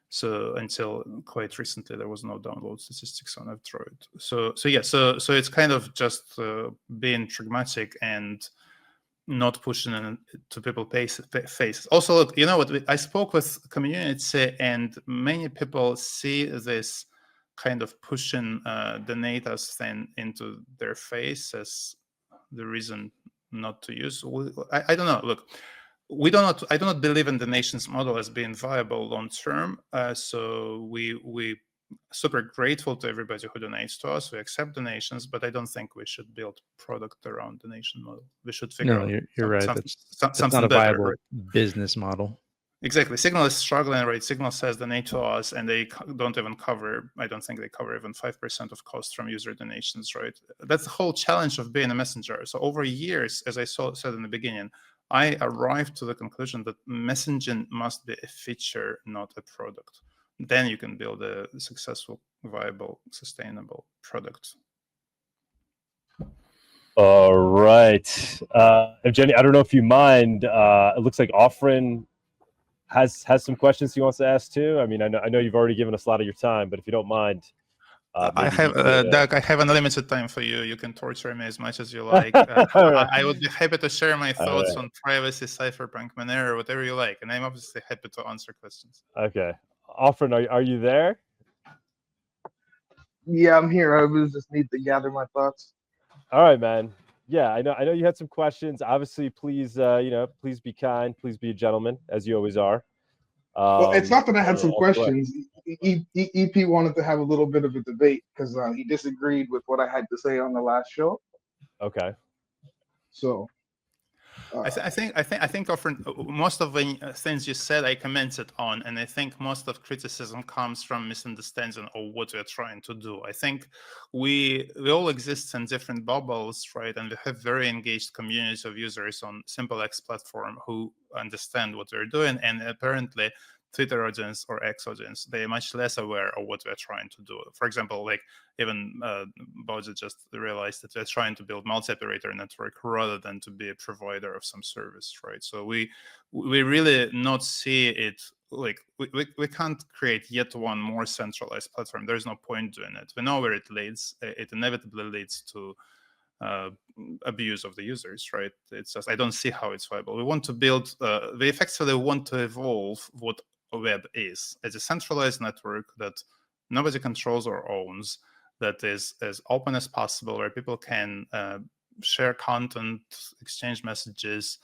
So until quite recently, there was no download statistics on F-Droid. So it's kind of just being pragmatic and not pushing it to people's faces. Also, look, you know what? I spoke with community, and many people see this kind of pushing donate us thing into their face as the reason not to use. I don't know. Look. I do not believe in the nation's model as being viable long term. So we super grateful to everybody who donates to us. We accept donations, but I don't think we should build product around the nation model. We should figure out. You're right. That's not a viable business model. Exactly. Signal is struggling, right? Signal says donate to us, and they don't even cover, I don't think they cover even 5% of costs from user donations, right? That's the whole challenge of being a messenger. So over years, as I said in the beginning, I arrived to the conclusion that messaging must be a feature, not a product. Then you can build a successful, viable, sustainable product. All right. Evgeny, I don't know if you mind. It looks like Ofrn has some questions he wants to ask too. I mean, I know you've already given us a lot of your time, but if you don't mind. I have, Doug, I have unlimited time for you. You can torture me as much as you like. I would be happy to share my thoughts on privacy, cypherpunk, Monero, whatever you like. And I'm obviously happy to answer questions. Okay. Ofrn, are you there? Yeah, I'm here. I was just need to gather my thoughts. All right, man. Yeah, I know you had some questions. Obviously, please, please be kind. Please be a gentleman, as you always are. Well, it's not that I had some questions. EP wanted to have a little bit of a debate because he disagreed with what I had to say on the last show. Okay. So, I think Ofrn, most of the things you said I commented on, and I think most of criticism comes from misunderstanding of what we're trying to do. I think we all exist in different bubbles, right? And we have very engaged communities of users on SimpleX platform who understand what we're doing, and apparently Twitter audience or X audience, they're much less aware of what we're trying to do. For example, like even Bodzi just realized that we're trying to build multi-operator network rather than to be a provider of some service, right? So we really not see it, like we can't create yet one more centralized platform. There's no point doing it. We know where it leads. It inevitably leads to abuse of the users, right? It's just, I don't see how it's viable. We want to build, we effectively want to evolve what a web is as a centralized network that nobody controls or owns, that is as open as possible, where people can share content, exchange messages,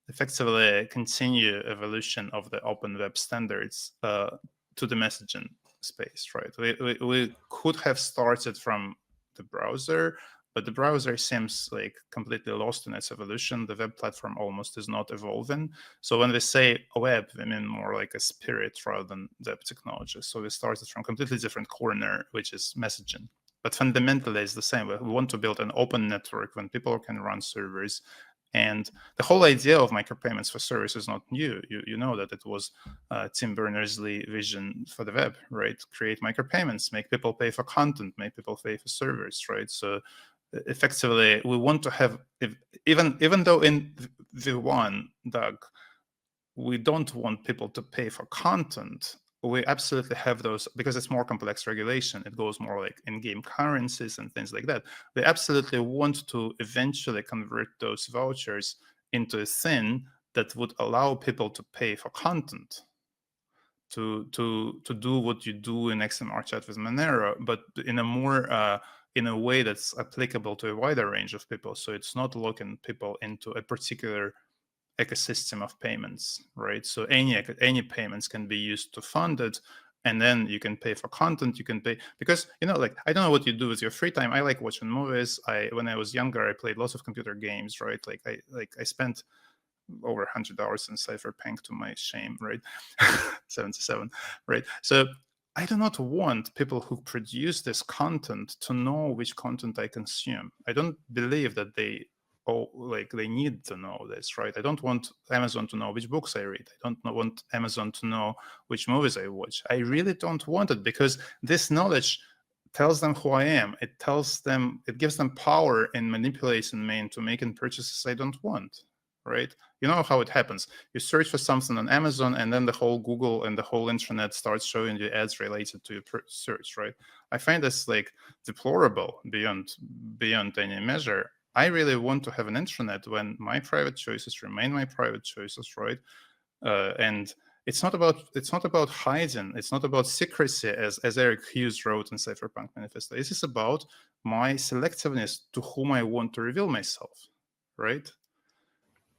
effectively continue evolution of the open web standards to the messaging space, right? We could have started from the browser, but the browser seems like completely lost in its evolution. The web platform almost is not evolving. So when we say web, we mean more like a spirit rather than web technology. So we started from a completely different corner, which is messaging. But fundamentally, it's the same. We want to build an open network when people can run servers. And the whole idea of micropayments for servers is not new. You know that it was Tim Berners-Lee vision for the web, right? Create micropayments, make people pay for content, make people pay for servers, right? So effectively, we want to have, even though in V1, Doug, we don't want people to pay for content, we absolutely have those because it's more complex regulation. It goes more like in-game currencies and things like that. We absolutely want to eventually convert those vouchers into a thing that would allow people to pay for content, to do what you do in XMR chat with Monero, but in a more in a way that's applicable to a wider range of people. So it's not locking people into a particular ecosystem of payments, right? So any payments can be used to fund it, and then you can pay for content. You can pay because like I don't know what you do with your free time. I like watching movies. When I was younger, I played lots of computer games, right? I spent over $100 in Cypherpunk to my shame, right? 77, right? So I do not want people who produce this content to know which content I consume. I don't believe that they need to know this, right? I don't want Amazon to know which books I read. I don't want Amazon to know which movies I watch. I really don't want it because this knowledge tells them who I am. It gives them power in manipulating me into making purchases I don't want, right? You know how it happens. You search for something on Amazon, and then the whole Google and the whole internet starts showing you ads related to your search, right? I find this like deplorable beyond any measure. I really want to have an internet when my private choices remain my private choices, right? And it's not about hiding. It's not about secrecy, as Eric Hughes wrote in Cypherpunk Manifesto. This is about my selectiveness to whom I want to reveal myself, right?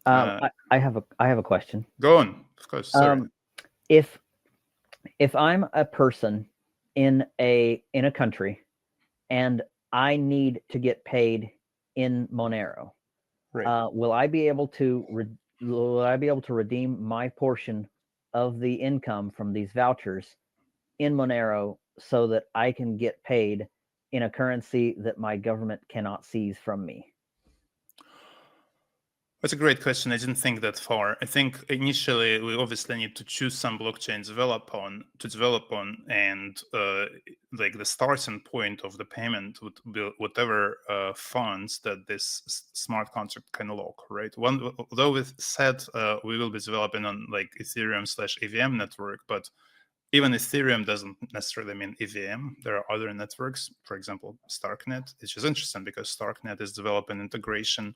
I have a question. Go on, of course. Sorry. If I'm a person in a country and I need to get paid in Monero, right. Will I be able to redeem my portion of the income from these vouchers in Monero so that I can get paid in a currency that my government cannot seize from me? That's a great question. I didn't think that far. I think initially we obviously need to choose some blockchain to develop on, and like the starting point of the payment would be whatever funds that this smart contract can lock, right? Although we said we will be developing on like Ethereum/EVM network, but even Ethereum doesn't necessarily mean EVM. There are other networks, for example, Starknet, which is interesting because Starknet is developing integration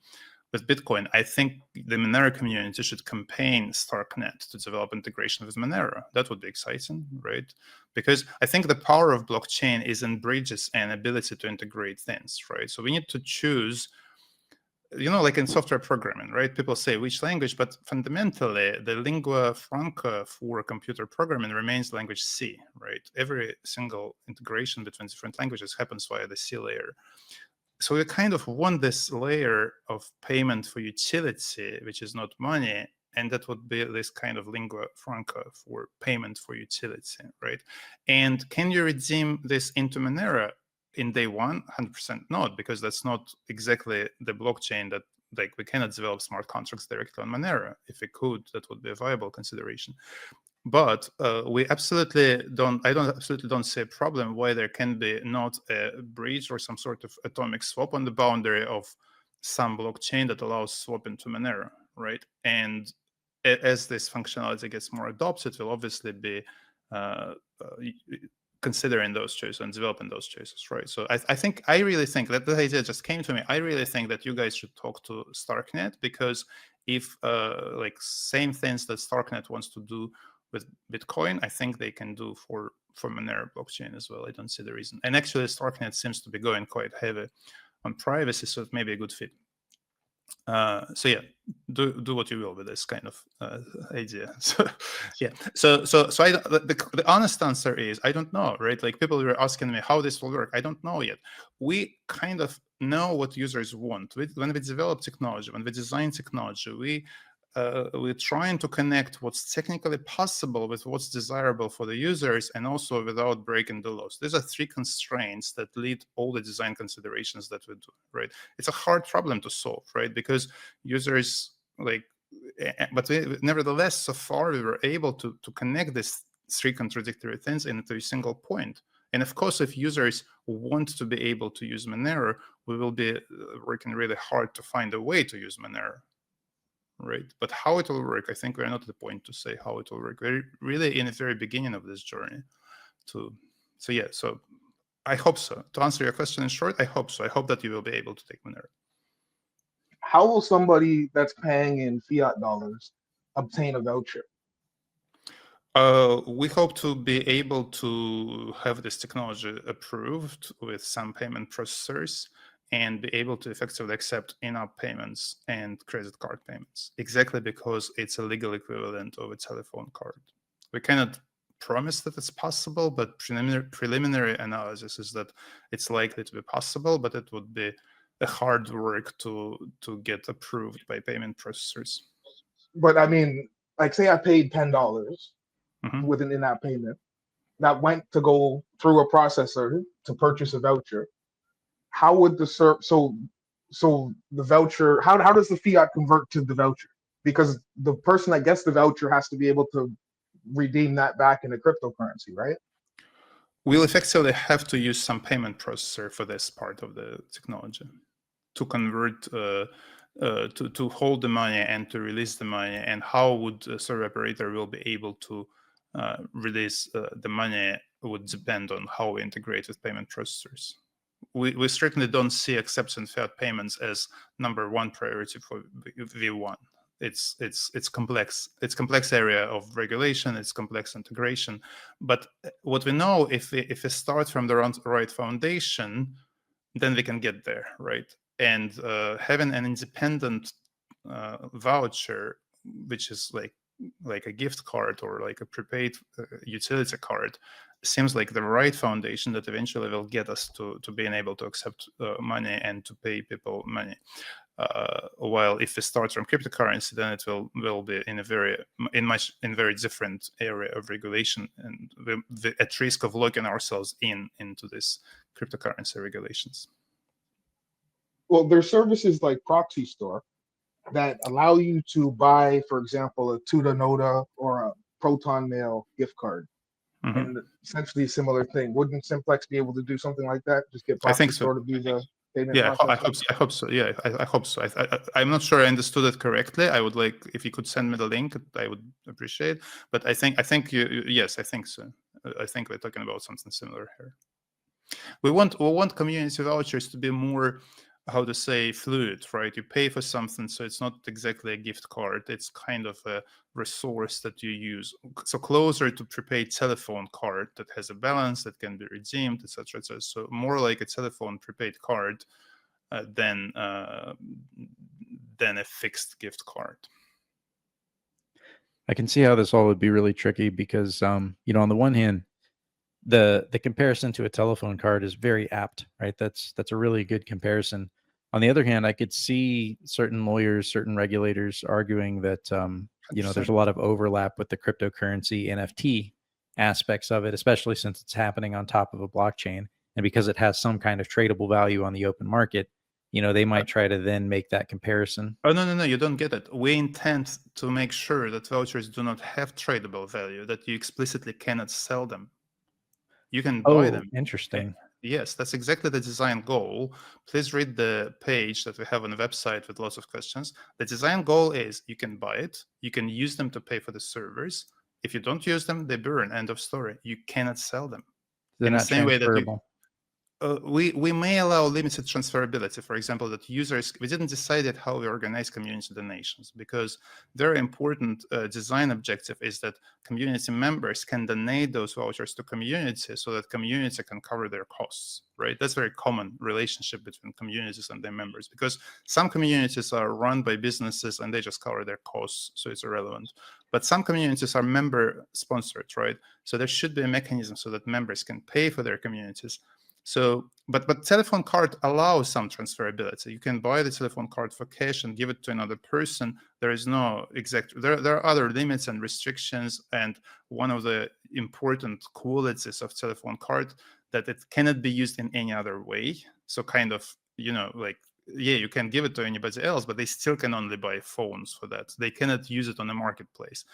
with Bitcoin. I think the Monero community should campaign Starknet to develop integration with Monero. That would be exciting, right? Because I think the power of blockchain is in bridges and ability to integrate things, right? So we need to choose, like in software programming, right? People say which language, but fundamentally the lingua franca for computer programming remains language C, right? Every single integration between different languages happens via the C layer. So we kind of want this layer of payment for utility, which is not money, and that would be this kind of lingua franca for payment for utility, right? And can you redeem this into Monero in day one? 100% not, because that's not exactly the blockchain that, like, we cannot develop smart contracts directly on Monero. If we could, that would be a viable consideration. But we absolutely don't. I absolutely don't see a problem why there can be not a breach or some sort of atomic swap on the boundary of some blockchain that allows swapping to Monero, right? And as this functionality gets more adopted, we'll obviously be considering those choices and developing those choices, right? So I really think that the idea just came to me. I really think that you guys should talk to Starknet, because if like same things that Starknet wants to do with Bitcoin, I think they can do for Monero blockchain as well. I don't see the reason. And actually, Starknet seems to be going quite heavy on privacy, so it may be a good fit. So yeah, do what you will with this kind of idea. So yeah, so the honest answer is I don't know, right? Like, people were asking me how this will work. I don't know yet. We kind of know what users want. When we develop technology, when we design technology, we're trying to connect what's technically possible with what's desirable for the users, and also without breaking the laws. These are three constraints that lead all the design considerations that we do, right? It's a hard problem to solve, right? Because users but nevertheless, so far we were able to connect these three contradictory things into a single point. And of course, if users want to be able to use Monero, we will be working really hard to find a way to use Monero. right? But how it will work, I think we're not at the point to say how it will work. We're really in the very beginning of this journey. So I hope so. To answer your question in short, I hope so. I hope that you will be able to take Monero. How will somebody that's paying in fiat dollars obtain a voucher? We hope to be able to have this technology approved with some payment processors and be able to effectively accept in-app payments and credit card payments, exactly because it's a legal equivalent of a telephone card. We cannot promise that it's possible, but preliminary analysis is that it's likely to be possible, but it would be a hard work to get approved by payment processors. But I mean, like say I paid $10 Mhm. with an in-app payment that went to go through a processor to purchase a voucher. How would the so the voucher, how does the fiat convert to the voucher? Because the person that gets the voucher has to be able to redeem that back into cryptocurrency, right? We'll effectively have to use some payment processor for this part of the technology to convert, to hold the money and to release the money. And how would a server operator will be able to release the money would depend on how we integrate with payment processors. We certainly don't see acceptance fiat payments as number one priority for V1. It's complex. It's complex area of regulation. It's complex integration. But what we know, if we start from the right foundation, then we can get there, right? And having an independent voucher, which is like a gift card or like a prepaid utility card, seems like the right foundation that eventually will get us to being able to accept money and to pay people money. While if we start from cryptocurrency, then it will be in a very different area of regulation, and we're at risk of locking ourselves into this cryptocurrency regulations. Well, there's services like Proxy Store that allow you to buy, for example, a Tutanota or a Proton Mail gift card. Mm-hmm. And essentially a similar thing. Wouldn't Simplex be able to do something like that? Just get I think Proxy so. Store to be the payment Yeah, processor? I hope so. Yeah, I hope so. I'm not sure I understood it correctly. I would like if you could send me the link. I would appreciate. But I think yes, I think so. I think we're talking about something similar here. We want community vouchers to be more, how to say, fluid, right? You pay for something, so it's not exactly a gift card. It's kind of a resource that you use. So closer to prepaid telephone card that has a balance that can be redeemed, etc. So more like a telephone prepaid card than a fixed gift card. I can see how this all would be really tricky because, on the one hand, the comparison to a telephone card is very apt, right? That's a really good comparison. On the other hand, I could see certain lawyers, certain regulators arguing that, there's a lot of overlap with the cryptocurrency NFT aspects of it, especially since it's happening on top of a blockchain. And because it has some kind of tradable value on the open market, they might try to then make that comparison. Oh, no, you don't get it. We intend to make sure that vouchers do not have tradable value, that you explicitly cannot sell them. You can buy them. Interesting. Yes, that's exactly the design goal. Please read the page that we have on the website with lots of questions. The design goal is you can buy it, you can use them to pay for the servers. If you don't use them, they burn. End of story. You cannot sell them. They're not transferable. We may allow limited transferability. For example, that users, we didn't decide yet how we organize community donations, because very important design objective is that community members can donate those vouchers to community so that community can cover their costs, right? That's a very common relationship between communities and their members, because some communities are run by businesses and they just cover their costs, so it's irrelevant. But some communities are member sponsored, right? So there should be a mechanism so that members can pay for their communities. So, but telephone card allows some transferability. You can buy the telephone card for cash and give it to another person. There is no exact, there are other limits and restrictions. And one of the important qualities of telephone card that it cannot be used in any other way. So kind of, you can give it to anybody else, but they still can only buy phones for that. They cannot use it on the marketplace.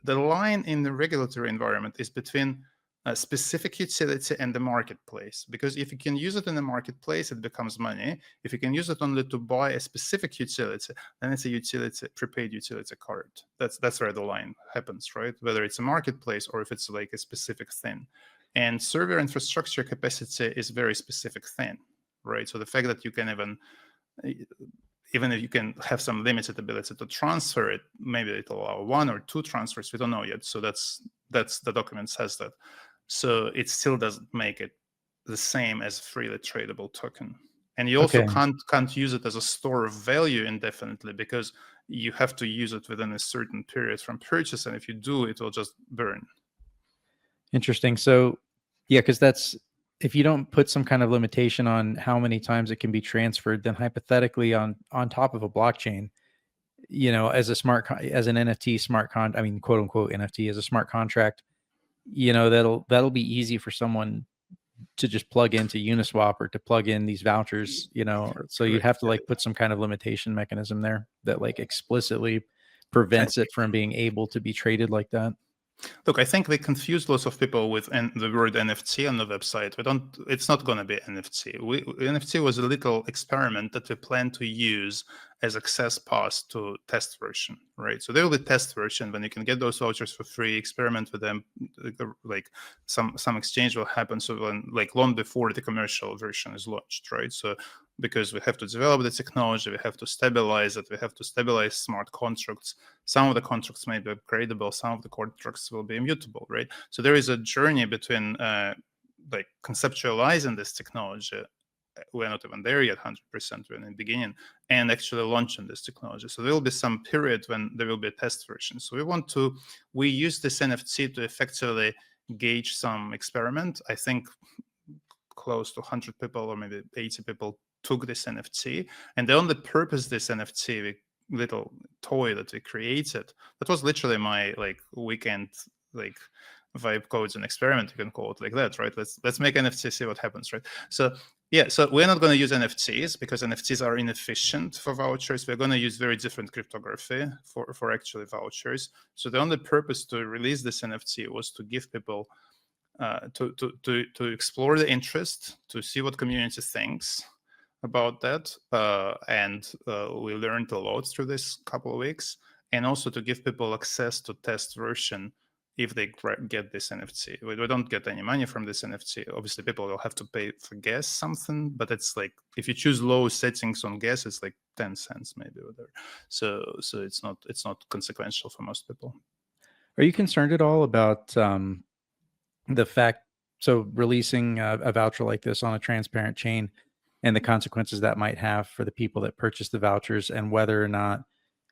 The line in the regulatory environment is between a specific utility and the marketplace. Because if you can use it in the marketplace, it becomes money. If you can use it only to buy a specific utility, then it's a utility, prepaid utility card. That's where the line happens, right? Whether it's a marketplace or if it's like a specific thing. And server infrastructure capacity is a very specific thing, right? So the fact that you can even if you can have some limited ability to transfer it, maybe it'll allow 1 or 2 transfers. We don't know yet. So that's the document says that. So it still doesn't make it the same as freely tradable token. And you also can't use it as a store of value indefinitely, because you have to use it within a certain period from purchase. And if you do, it will just burn. Interesting. So yeah, because that's, if you don't put some kind of limitation on how many times it can be transferred, then hypothetically on top of a blockchain, you know, as an NFT smart I mean, quote unquote NFT as a smart contract, you know, that'll be easy for someone to just plug into Uniswap or to plug in these vouchers, you know. So you'd have to like put some kind of limitation mechanism there that like explicitly prevents it from being able to be traded like that. Look, I think they confuse lots of people with the word NFT on the website. It's not going to be NFT. NFT was a little experiment that we plan to use as access pass to test version, right? So there will be test version when you can get those vouchers for free, experiment with them, like some exchange will happen. So when, like, long before the commercial version is launched, right? So because we have to develop the technology, we have to stabilize it, we have to stabilize smart contracts. Some of the contracts may be upgradable, some of the contracts will be immutable, right? So there is a journey between like conceptualizing this technology, we're not even there yet 100%, we're in the beginning, and actually launching this technology. So there will be some period when there will be a test version. So we use this NFT to effectively gauge some experiment. I think close to 100 people or maybe 80 people took this NFT, and the only purpose this NFT, little toy that we created, that was literally my like weekend like vibe codes and experiment, you can call it like that, right? Let's make NFT, see what happens, right? So yeah, so we're not going to use NFTs because NFTs are inefficient for vouchers. We're going to use very different cryptography for actually vouchers. So the only purpose to release this NFT was to give people to explore the interest, to see what community thinks about that, and we learned a lot through this couple of weeks, and also to give people access to test version if they get this NFT. We don't get any money from this NFT. Obviously, people will have to pay for gas something, but it's like if you choose low settings on gas, it's like 10 cents maybe or whatever. So it's not consequential for most people. Are you concerned at all about the fact, so releasing a voucher like this on a transparent chain and the consequences that might have for the people that purchase the vouchers, and whether or not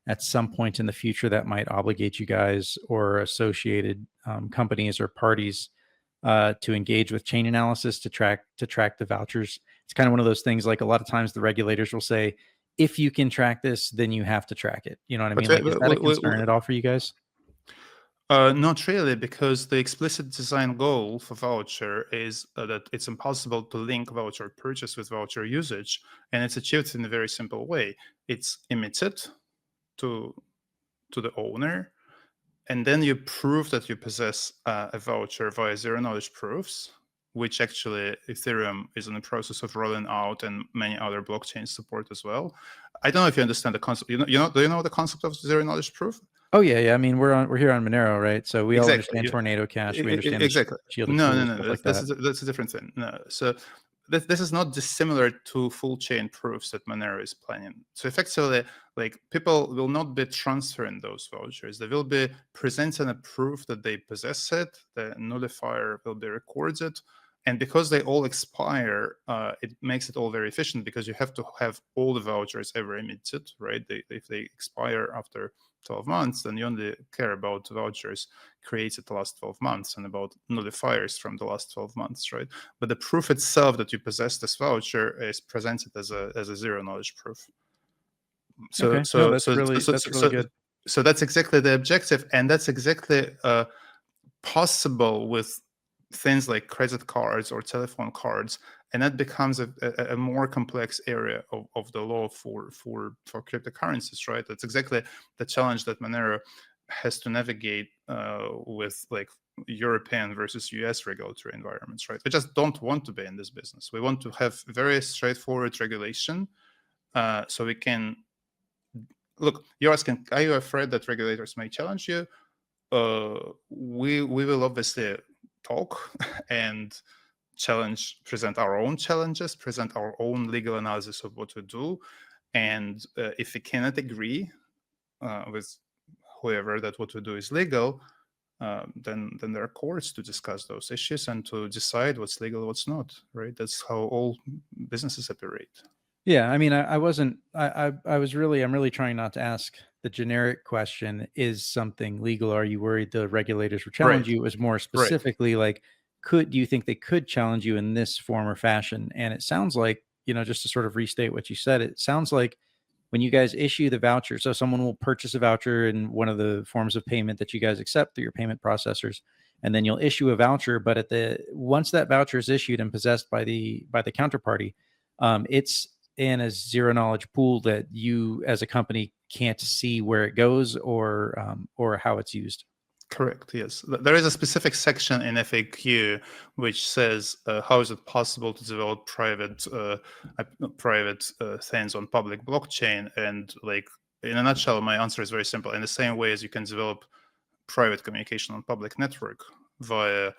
at some point in the future that might obligate you guys or associated companies or parties to engage with chain analysis to track the vouchers? It's kind of one of those things, like a lot of times the regulators will say, if you can track this, then you have to track it. You know what I mean? Like, is that a concern at all for you guys? Not really, because the explicit design goal for voucher is that it's impossible to link voucher purchase with voucher usage, and it's achieved in a very simple way. It's emitted to the owner, and then you prove that you possess a voucher via zero-knowledge proofs, which actually Ethereum is in the process of rolling out, and many other blockchains support as well. I don't know if you understand the concept. Do you know the concept of zero-knowledge proof? Oh yeah. I mean, we're here on Monero, right? So we all understand Tornado Cash. We understand exactly. shielded No. like that's a different thing. No, so this is not dissimilar to full chain proofs that Monero is planning. So effectively, like, people will not be transferring those vouchers. They will be presenting a proof that they possess it. The nullifier will be recorded. And because they all expire, it makes it all very efficient, because you have to have all the vouchers ever emitted, right? If they expire after 12 months, then you only care about vouchers created the last 12 months and about nullifiers from the last 12 months, right? But the proof itself that you possess this voucher is presented as a zero-knowledge proof. So that's really good. So that's exactly the objective, and that's exactly possible with things like credit cards or telephone cards, and that becomes a more complex area of the law for cryptocurrencies, right? That's exactly the challenge that Monero has to navigate with like European versus US regulatory environments, right? We just don't want to be in this business. We want to have very straightforward regulation, so we can look. You're asking, are you afraid that regulators may challenge you? We will obviously talk and present our own challenges, present our own legal analysis of what we do, and if we cannot agree with whoever that what we do is legal, then there are courts to discuss those issues and to decide what's legal, what's not. Right? That's how all businesses operate. Yeah, I mean, I wasn't. I'm really trying not to ask the generic question: is something legal? Are you worried the regulators will challenge you? It was more specifically like, do you think they could challenge you in this form or fashion? And it sounds like, just to sort of restate what you said, it sounds like when you guys issue the voucher, so someone will purchase a voucher in one of the forms of payment that you guys accept through your payment processors, and then you'll issue a voucher. But once that voucher is issued and possessed by the counterparty, it's in a zero knowledge pool that you as a company can't see where it goes or how it's used. Correct. Yes, there is a specific section in FAQ which says how is it possible to develop private things on public blockchain, and like in a nutshell, my answer is very simple. In the same way as you can develop private communication on public network via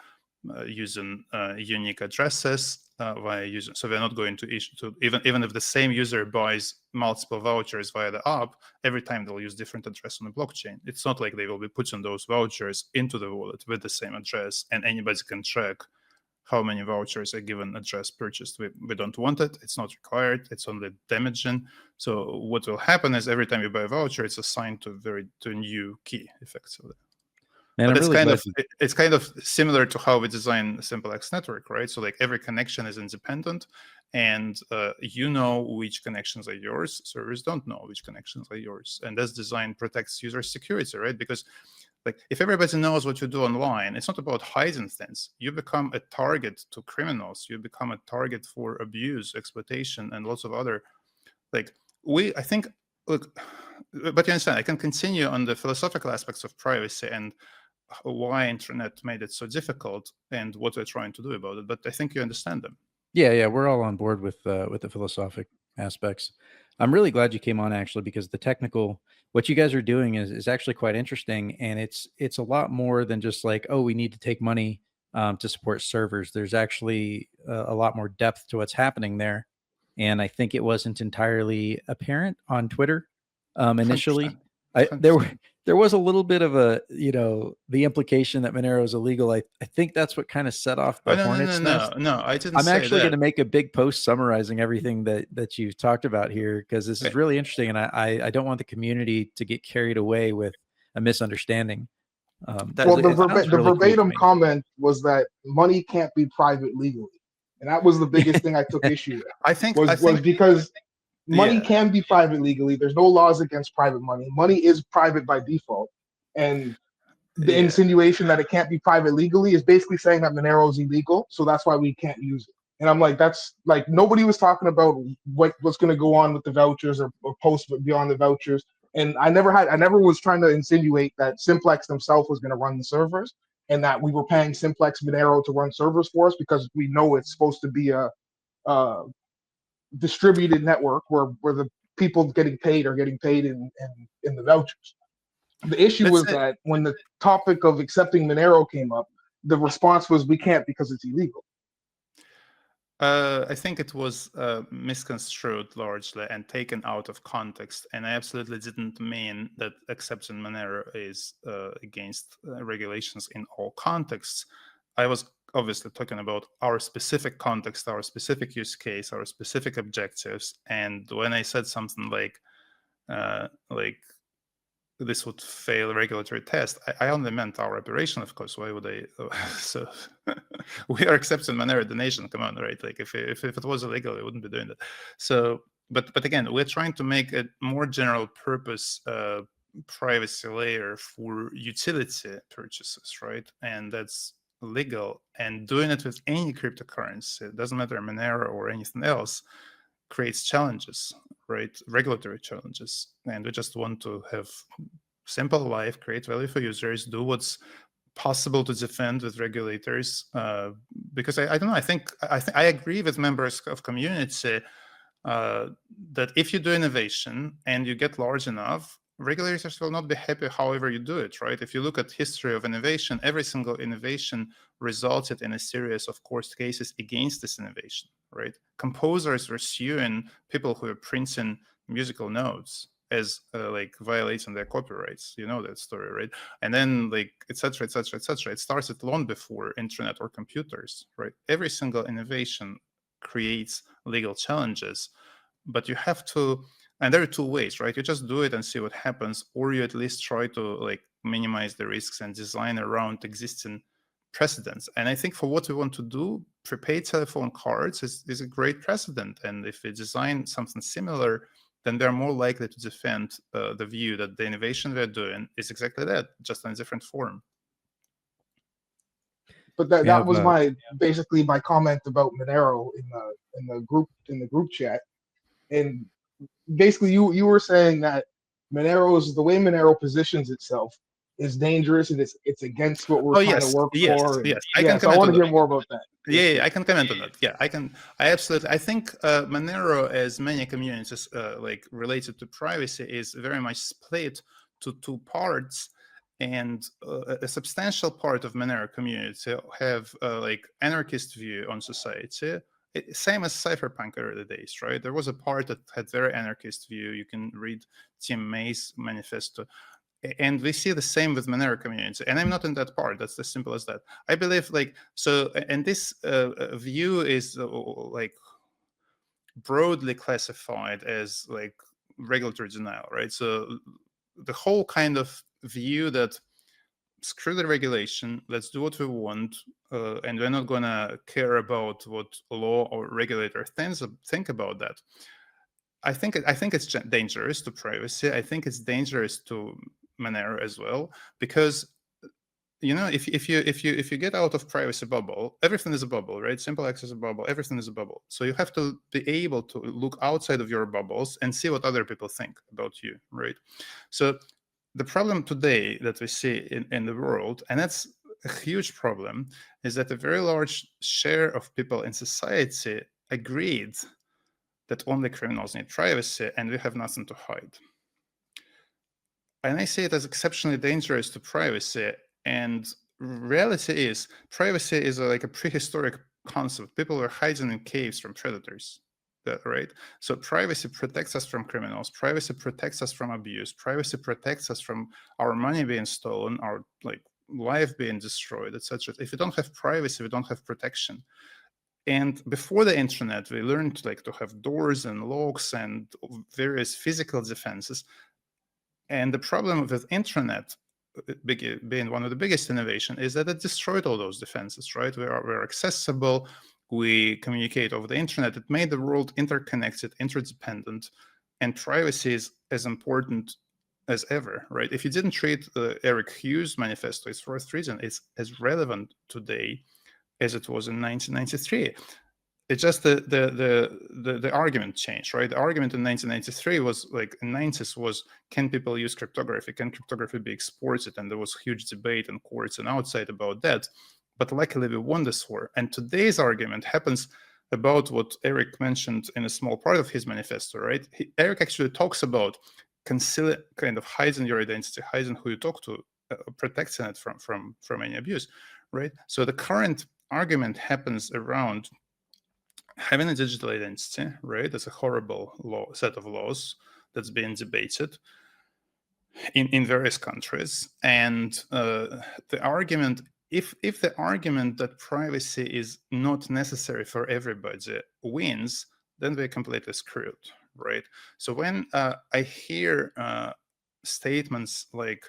using unique addresses, so we're not going to issue to even if the same user buys multiple vouchers via the app, every time they'll use different address on the blockchain. It's not like they will be putting those vouchers into the wallet with the same address and anybody can track how many vouchers a given address purchased. We don't want it. It's not required. It's only damaging. So what will happen is every time you buy a voucher, it's assigned to a new key, effectively. Man, but it's kind of similar to how we design SimpleX network, right? So like every connection is independent, and you know which connections are yours. Servers don't know which connections are yours, and this design protects user security, right? Because like if everybody knows what you do online, it's not about hiding things. You become a target to criminals. You become a target for abuse, exploitation, and lots of other like I think. Look, but you understand. I can continue on the philosophical aspects of privacy and why internet made it so difficult and what we're trying to do about it, but I think you understand them. Yeah, we're all on board with the philosophic aspects. I'm really glad you came on, actually, because the technical, what you guys are doing is actually quite interesting, and it's a lot more than just like, oh, we need to take money to support servers. There's actually a lot more depth to what's happening there, and I think it wasn't entirely apparent on Twitter initially. 100%. There was a little bit of a, the implication that Monero is illegal. I think that's what kind of set off the hornet's nest. No, I didn't. I'm actually going to make a big post summarizing everything that you've talked about here, because this is really interesting, and I don't want the community to get carried away with a misunderstanding. The verbatim comment was that money can't be private legally, and that was the biggest thing I took issue with. I think because money can be private legally. There's no laws against private money. Money is private by default. And the insinuation that it can't be private legally is basically saying that Monero is illegal. So that's why we can't use it. And I'm like, that's like, nobody was talking about what's going to go on with the vouchers or post beyond the vouchers. And I never was trying to insinuate that Simplex themselves was going to run the servers and that we were paying Simplex Monero to run servers for us, because we know it's supposed to be a distributed network where the people getting paid are getting paid in the vouchers. The issue was that when the topic of accepting Monero came up, the response was we can't because it's illegal. I think it was misconstrued largely and taken out of context, and I absolutely didn't mean that accepting Monero is against regulations in all contexts. I was obviously talking about our specific context, our specific use case, our specific objectives. And when I said something like this would fail regulatory test, I only meant our operation, of course. Why would I? So we are accepting Monero donation. Come on, right? Like if it was illegal, we wouldn't be doing that. So, but again, we're trying to make a more general purpose privacy layer for utility purchases, right? And that's legal, and doing it with any cryptocurrency, it doesn't matter Monero or anything else, creates challenges, right? Regulatory challenges, and we just want to have simple life, create value for users, do what's possible to defend with regulators. Because I don't know, I think I agree with members of community that if you do innovation and you get large enough, regulators will not be happy however you do it, right? If you look at history of innovation, every single innovation resulted in a series of court cases against this innovation, right? Composers were suing people who were printing musical notes as like violating their copyrights. You know that story, right? And then like et cetera, et cetera, et cetera. It started long before internet or computers, right? Every single innovation creates legal challenges, but you have to, and there are two ways, right? You just do it and see what happens, or you at least try to like minimize the risks and design around existing precedents. And I think for what we want to do, prepaid telephone cards is a great precedent. And if we design something similar, then they're more likely to defend the view that the innovation they're doing is exactly that, just in a different form. But that was basically my comment about Monero in the group chat. And basically you were saying that the way Monero positions itself is dangerous, and it's against what we're trying to work for. Yes, so I want to hear more about that. Yeah, I can comment on that. Yeah, I absolutely. I think Monero, as many communities like related to privacy, is very much split to two parts, and a substantial part of Monero community have like anarchist view on society. Same as cypherpunk early days, right? There was a part that had very anarchist view. You can read Tim May's manifesto. And we see the same with Monero community. And I'm not in that part. That's as simple as that. I believe and this view is like broadly classified as like regulatory denial, right? So the whole kind of view that screw the regulation, let's do what we want, and we're not gonna care about what law or regulator think about that. I think it's dangerous to privacy. I think it's dangerous to Monero as well, because if you get out of privacy bubble, everything is a bubble, right? Simple access is a bubble, everything is a bubble. So you have to be able to look outside of your bubbles and see what other people think about you, right? So the problem today that we see in the world, and that's a huge problem, is that a very large share of people in society agreed that only criminals need privacy and we have nothing to hide. And I see it as exceptionally dangerous to privacy. And reality is, privacy is like a prehistoric concept. People were hiding in caves from predators, right? So privacy protects us from criminals. Privacy protects us from abuse. Privacy protects us from our money being stolen, our like life being destroyed, etc. If we don't have privacy, we don't have protection. And before the internet, we learned like to have doors and locks and various physical defenses. And the problem with internet being one of the biggest innovation is that it destroyed all those defenses, right? We're accessible, we communicate over the internet. It made the world interconnected, interdependent, and privacy is as important as ever, right? If you didn't treat the Eric Hughes manifesto, it's worth reason. It's as relevant today as it was in 1993. It's just the argument changed, right? The argument in 1993 was like in 90s was, can people use cryptography? Can cryptography be exported? And there was huge debate in courts and outside about that. But luckily we won this war. And today's argument happens about what Eric mentioned in a small part of his manifesto, right? Eric actually talks about kind of hiding your identity, hiding who you talk to, protecting it from any abuse, right? So the current argument happens around having a digital identity, right? That's a horrible set of laws that's being debated in various countries. And the argument, if the argument that privacy is not necessary for everybody wins, then we're completely screwed, right? So when I hear statements like,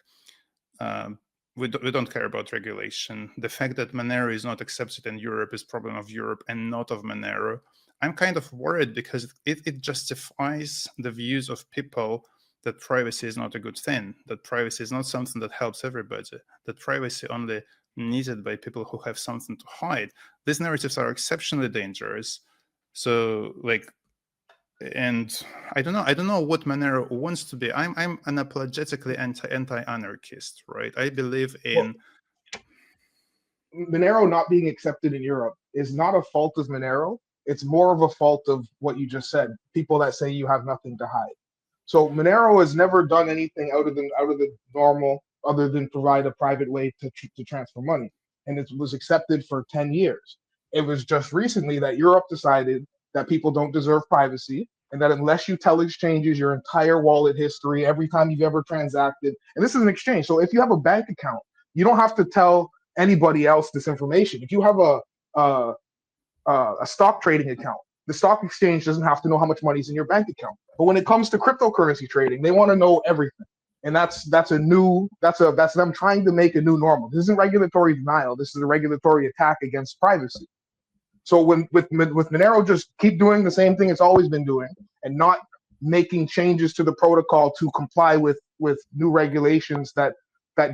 we don't care about regulation. The fact that Monero is not accepted in Europe is problem of Europe and not of Monero. I'm kind of worried because it justifies the views of people that privacy is not a good thing, that privacy is not something that helps everybody, that privacy only needed by people who have something to hide. These narratives are exceptionally dangerous. So like, and I don't know what Monero wants to be. I'm unapologetically anti-anarchist, right? I believe in Monero not being accepted in Europe is not a fault of Monero. It's more of a fault of what you just said. People that say you have nothing to hide. So Monero has never done anything out of the normal, other than provide a private way to transfer money, and it was accepted for 10 years. It was just recently that Europe decided that people don't deserve privacy, and that unless you tell exchanges your entire wallet history, every time you've ever transacted, and this is an exchange. So if you have a bank account, you don't have to tell anybody else this information. If you have a, a stock trading account, the stock exchange doesn't have to know how much money's in your bank account. But when it comes to cryptocurrency trading, they want to know everything, and that's them trying to make a new normal. This isn't regulatory denial. This is a regulatory attack against privacy. So when with Monero, just keep doing the same thing it's always been doing, and not making changes to the protocol to comply with new regulations that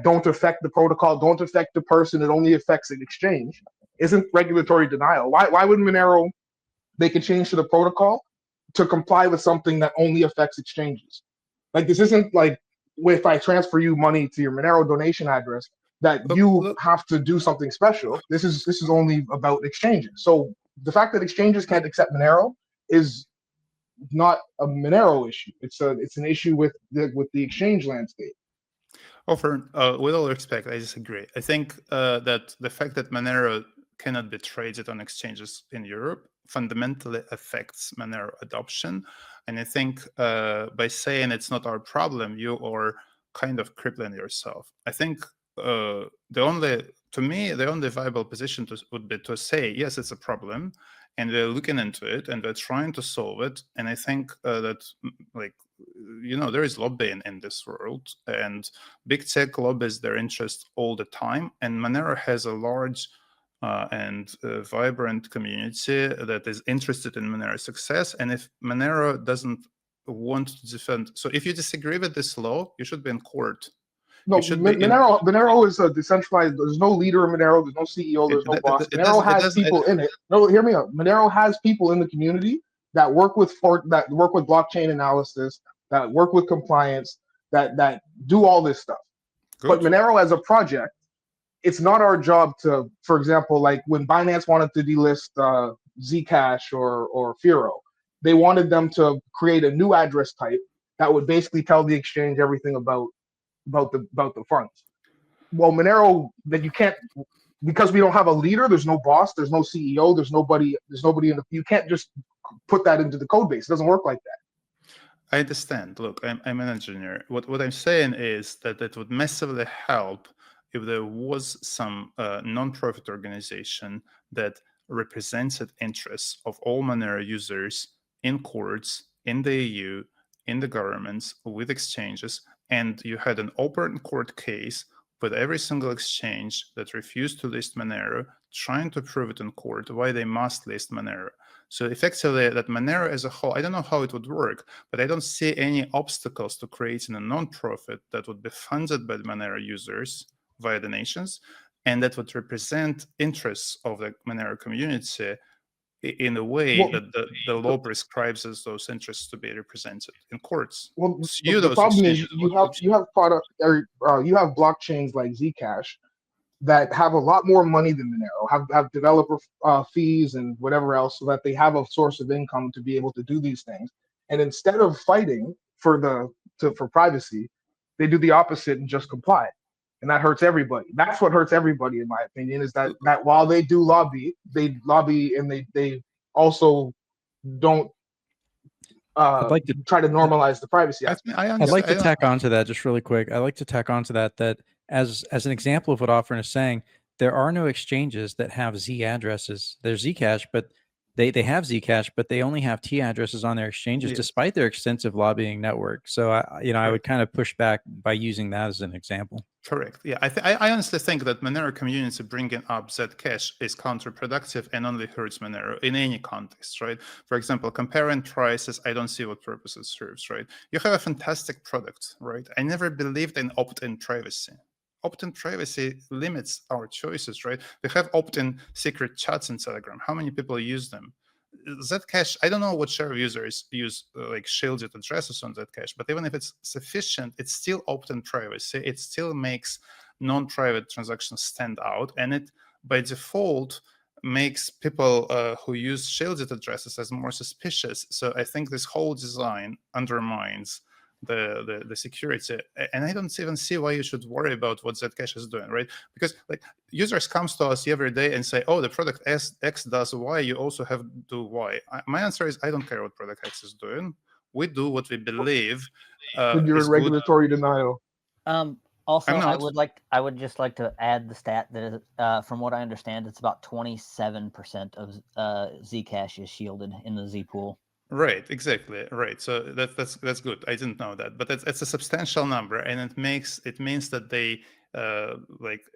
don't affect the protocol, don't affect the person, it only affects an exchange, isn't regulatory denial. Why would Monero make a change to the protocol to comply with something that only affects exchanges? Like, this isn't like if I transfer you money to your Monero donation address that you look, have to do something special. This is only about exchanges. So the fact that exchanges can't accept Monero is not a Monero issue. It's an issue with the exchange landscape. with all respect, I disagree. I think that the fact that Monero cannot be traded on exchanges in Europe fundamentally affects Monero adoption. And I think by saying it's not our problem, you are kind of crippling yourself. I think to me, the only viable position would be to say, yes, it's a problem, and we're looking into it, and we're trying to solve it. And I think that, like, there is lobbying in this world, and big tech lobbies their interest all the time. And Monero has a large and vibrant community that is interested in Monero's success. And if Monero doesn't want to defend, so if you disagree with this law, you should be in court. No, Monero is a decentralized. There's no leader in Monero. There's no CEO. There's no boss. Monero has people in it. No, hear me out. Monero has people in the community that work with blockchain analysis, that work with compliance, that do all this stuff. Good. But Monero as a project, it's not our job to, for example, like when Binance wanted to delist Zcash or Firo, they wanted them to create a new address type that would basically tell the exchange everything about the funds. Well, Monero, that you can't, because we don't have a leader. There's no boss. There's no CEO. There's nobody in the. You can't just put that into the code base. It doesn't work like that. I understand. Look, I'm an engineer. What I'm saying is that it would massively help if there was some non-profit organization that represented interests of all Monero users in courts, in the EU, in the governments, with exchanges, and you had an open court case with every single exchange that refused to list Monero, trying to prove it in court why they must list Monero. So effectively, that Monero as a whole, I don't know how it would work, but I don't see any obstacles to creating a non-profit that would be funded by the Monero users via donations, and that would represent interests of the Monero community in a way that the law prescribes as those interests to be represented in courts. Well, the problem is you have product or you have blockchains like Zcash that have a lot more money than Monero, have developer fees and whatever else, so that they have a source of income to be able to do these things. And instead of fighting for privacy, they do the opposite and just comply. And that hurts everybody. That's what hurts everybody, in my opinion, is that while they do lobby, and they also don't I'd like to try to normalize the privacy aspect. I'd like to tack onto that just really quick. I'd like to tack onto that as an example of what Ofrn is saying, there are no exchanges that have Z addresses. There's Zcash, but they have Zcash, but they only have T addresses on their exchanges, despite their extensive lobbying network. So I would kind of push back by using that as an example. Correct. Yeah, I honestly think that Monero community bringing up Zcash is counterproductive and only hurts Monero in any context, right? For example, comparing prices, I don't see what purpose it serves, right? You have a fantastic product, right? I never believed in opt-in privacy. Opt-in privacy limits our choices, right? We have opt-in secret chats in Telegram. How many people use them? Zcash, I don't know what share of users use like shielded addresses on Zcash, but even if it's sufficient, it's still opt-in privacy. It still makes non-private transactions stand out, and it by default makes people who use shielded addresses as more suspicious. So I think this whole design undermines the security, and I don't even see why you should worry about what Zcash is doing, right? Because like users comes to us every day and say, oh, the product X does Y, you also have to do Y. My answer is I don't care what product X is doing. We do what we believe You're in is good. regulatory denial. Also, I'm I not. would just like to add the stat that from what I understand, it's about 27% of Zcash is shielded in the Z pool. Right, exactly. Right. So that's good. I didn't know that, but it's a substantial number, and it means that they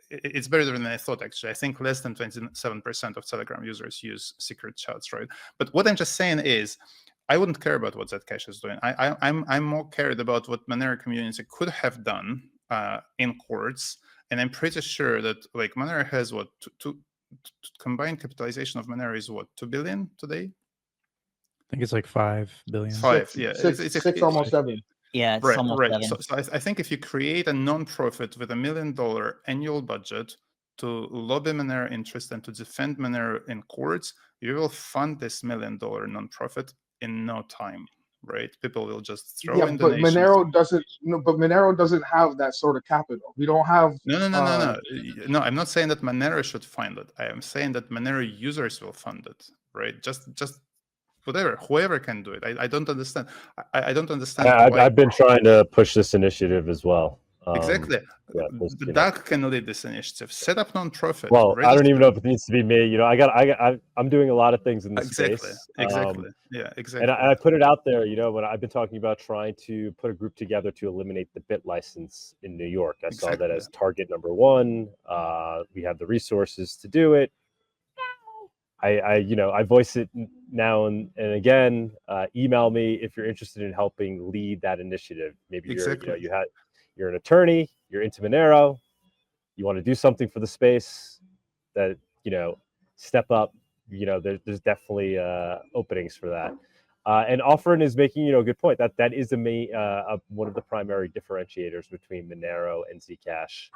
it's better than I thought. Actually, I think less than 27% of Telegram users use secret chats, right? But what I'm just saying is, I wouldn't care about what Zcash is doing. I'm more cared about what Monero community could have done in courts, and I'm pretty sure that like Monero has what combined capitalization of Monero is what, 2 billion today. I think it's like 5 billion. 5, yeah. Six, almost 7. Yeah, it's Right, almost right. 7. So I think if you create a non-profit with $1 million annual budget to lobby Monero interest and to defend Monero in courts, you will fund this $1 million non-profit in no time, right? People will just throw in but donations. Monero doesn't have that sort of capital. We don't have. No. No, I'm not saying that Monero should fund it. I am saying that Monero users will fund it, right? Just whatever, whoever can do it. I don't understand. I don't understand. I've been trying to push this initiative as well. Exactly. Yeah, the DAC can lead this initiative. Set up non-profit. Well, register. I don't even know if it needs to be me. You know, I'm doing a lot of things in this space. Exactly. Yeah, exactly. And I put it out there. You know, when I've been talking about trying to put a group together to eliminate the bit license in New York, I saw that as target number 1. We have the resources to do it. I voice it now and again. Email me if you're interested in helping lead that initiative. Maybe you're an attorney, you're into Monero, you want to do something for the space. That step up. There's definitely openings for that. And Ofrnxmr is making a good point. That is one of the primary differentiators between Monero and Zcash.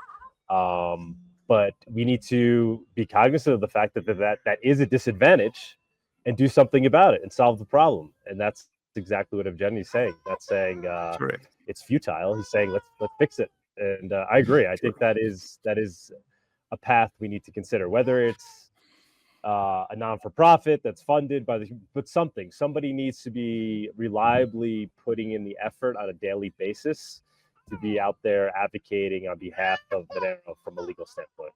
But we need to be cognizant of the fact that is a disadvantage, and do something about it and solve the problem. And that's exactly what Evgeny is saying. That's saying it's futile. He's saying let's fix it. And I agree. I think that is a path we need to consider. Whether it's a non-for-profit that's funded by but somebody needs to be reliably putting in the effort on a daily basis to be out there advocating on behalf of Monero from a legal standpoint.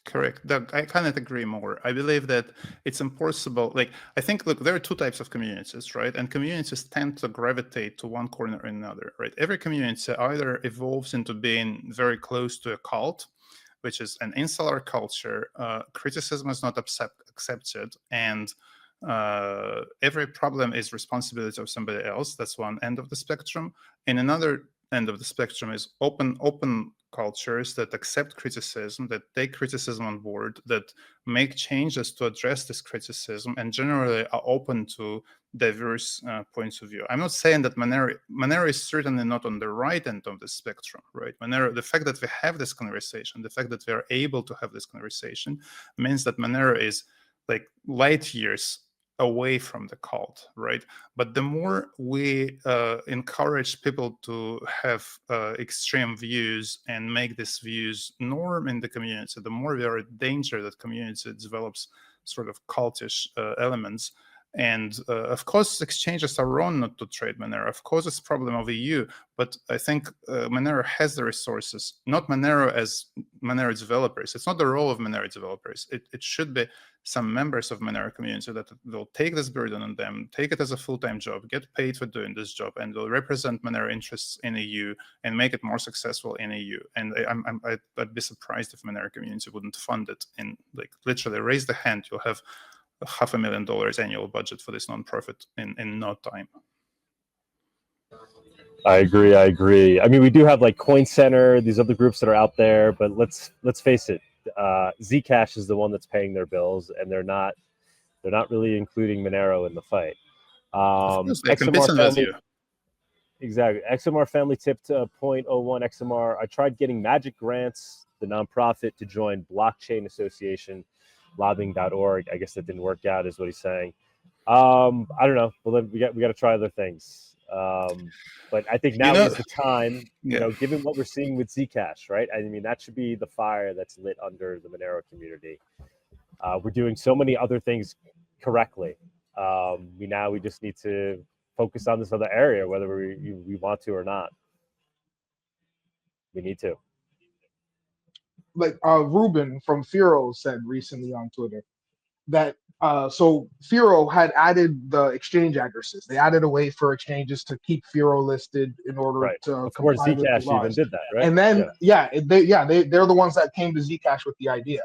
Correct. Doug, I cannot agree more. I believe that it's impossible. I think, look, there are 2 types of communities, right? And communities tend to gravitate to one corner or another, right? Every community either evolves into being very close to a cult, which is an insular culture. Criticism is not accepted, and every problem is responsibility of somebody else. That's one end of the spectrum. And another end of the spectrum is open cultures that accept criticism, that take criticism on board, that make changes to address this criticism, and generally are open to diverse points of view. I'm not saying that Monero is certainly not on the right end of the spectrum, right? Monero, the fact that we have this conversation, the fact that we are able to have this conversation, means that Monero is like light years away from the cult, right? But the more we encourage people to have extreme views and make these views norm in the community, the more we are in danger that community develops sort of cultish elements. And of course, exchanges are wrong not to trade Monero. Of course, it's a problem of EU, but I think Monero has the resources, not Monero as Monero developers. It's not the role of Monero developers. It should be some members of Monero community that will take this burden on them, take it as a full-time job, get paid for doing this job, and will represent Monero interests in EU and make it more successful in EU. And I'd be surprised if Monero community wouldn't fund it. And literally raise the hand, you'll have $500,000 annual budget for this nonprofit in no time. I agree. I mean, we do have Coin Center, these other groups that are out there, but let's face it, Zcash is the one that's paying their bills, and they're not They're not really including Monero in the fight. Of course, they're competing with you. Exactly. XMR family tip to 0.01 XMR. I tried getting Magic Grants, the nonprofit, to join Blockchain Association, lobbying.org. I guess that didn't work out, is what he's saying. I don't know. Well, then we got to try other things. But I think now is the time, you know, given what we're seeing with Zcash, right? I mean, that should be the fire that's lit under the Monero community. We're doing so many other things correctly. We just need to focus on this other area, whether we want to or not. We need to. Like Ruben from Firo said recently on Twitter that so Firo had added the exchange addresses. They added a way for exchanges to keep Firo listed in order to before comply with the Zcash even laws. did that, right? And then they're the ones that came to Zcash with the idea.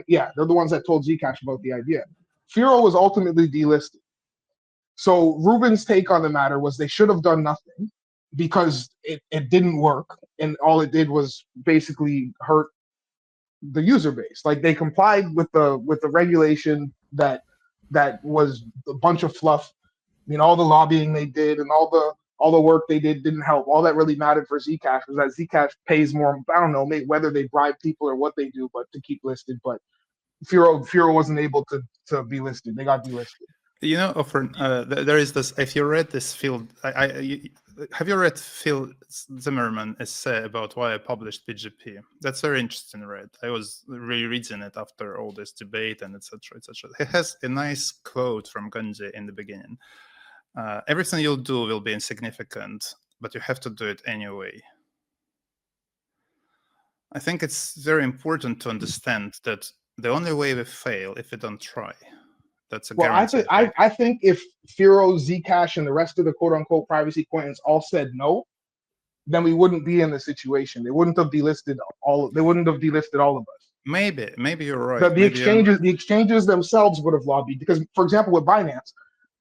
They're the ones that told Zcash about the idea. Firo was ultimately delisted. So Ruben's take on the matter was they should have done nothing because it didn't work, and all it did was basically hurt the user base. Like they complied with the regulation that was a bunch of fluff. I mean, all the lobbying they did and all the work they did didn't help. All that really mattered for Zcash was that Zcash pays more. I don't know whether they bribe people or what they do, but to keep listed. But Firo wasn't able to be listed. They got delisted. You know, there is this. If you read this field, have you read Phil Zimmerman's essay about why I published PGP? That's very interesting read. I was rereading it after all this debate and etc. etc. It has a nice quote from Gandhi in the beginning. Everything you'll do will be insignificant, but you have to do it anyway. I think it's very important to understand that the only way we fail if we don't try. That's a guarantee. I think if Firo, Zcash, and the rest of the quote-unquote privacy coins all said no, then we wouldn't be in the situation. They wouldn't have delisted all of us. Maybe you're right. The exchanges themselves would have lobbied because, for example, with Binance,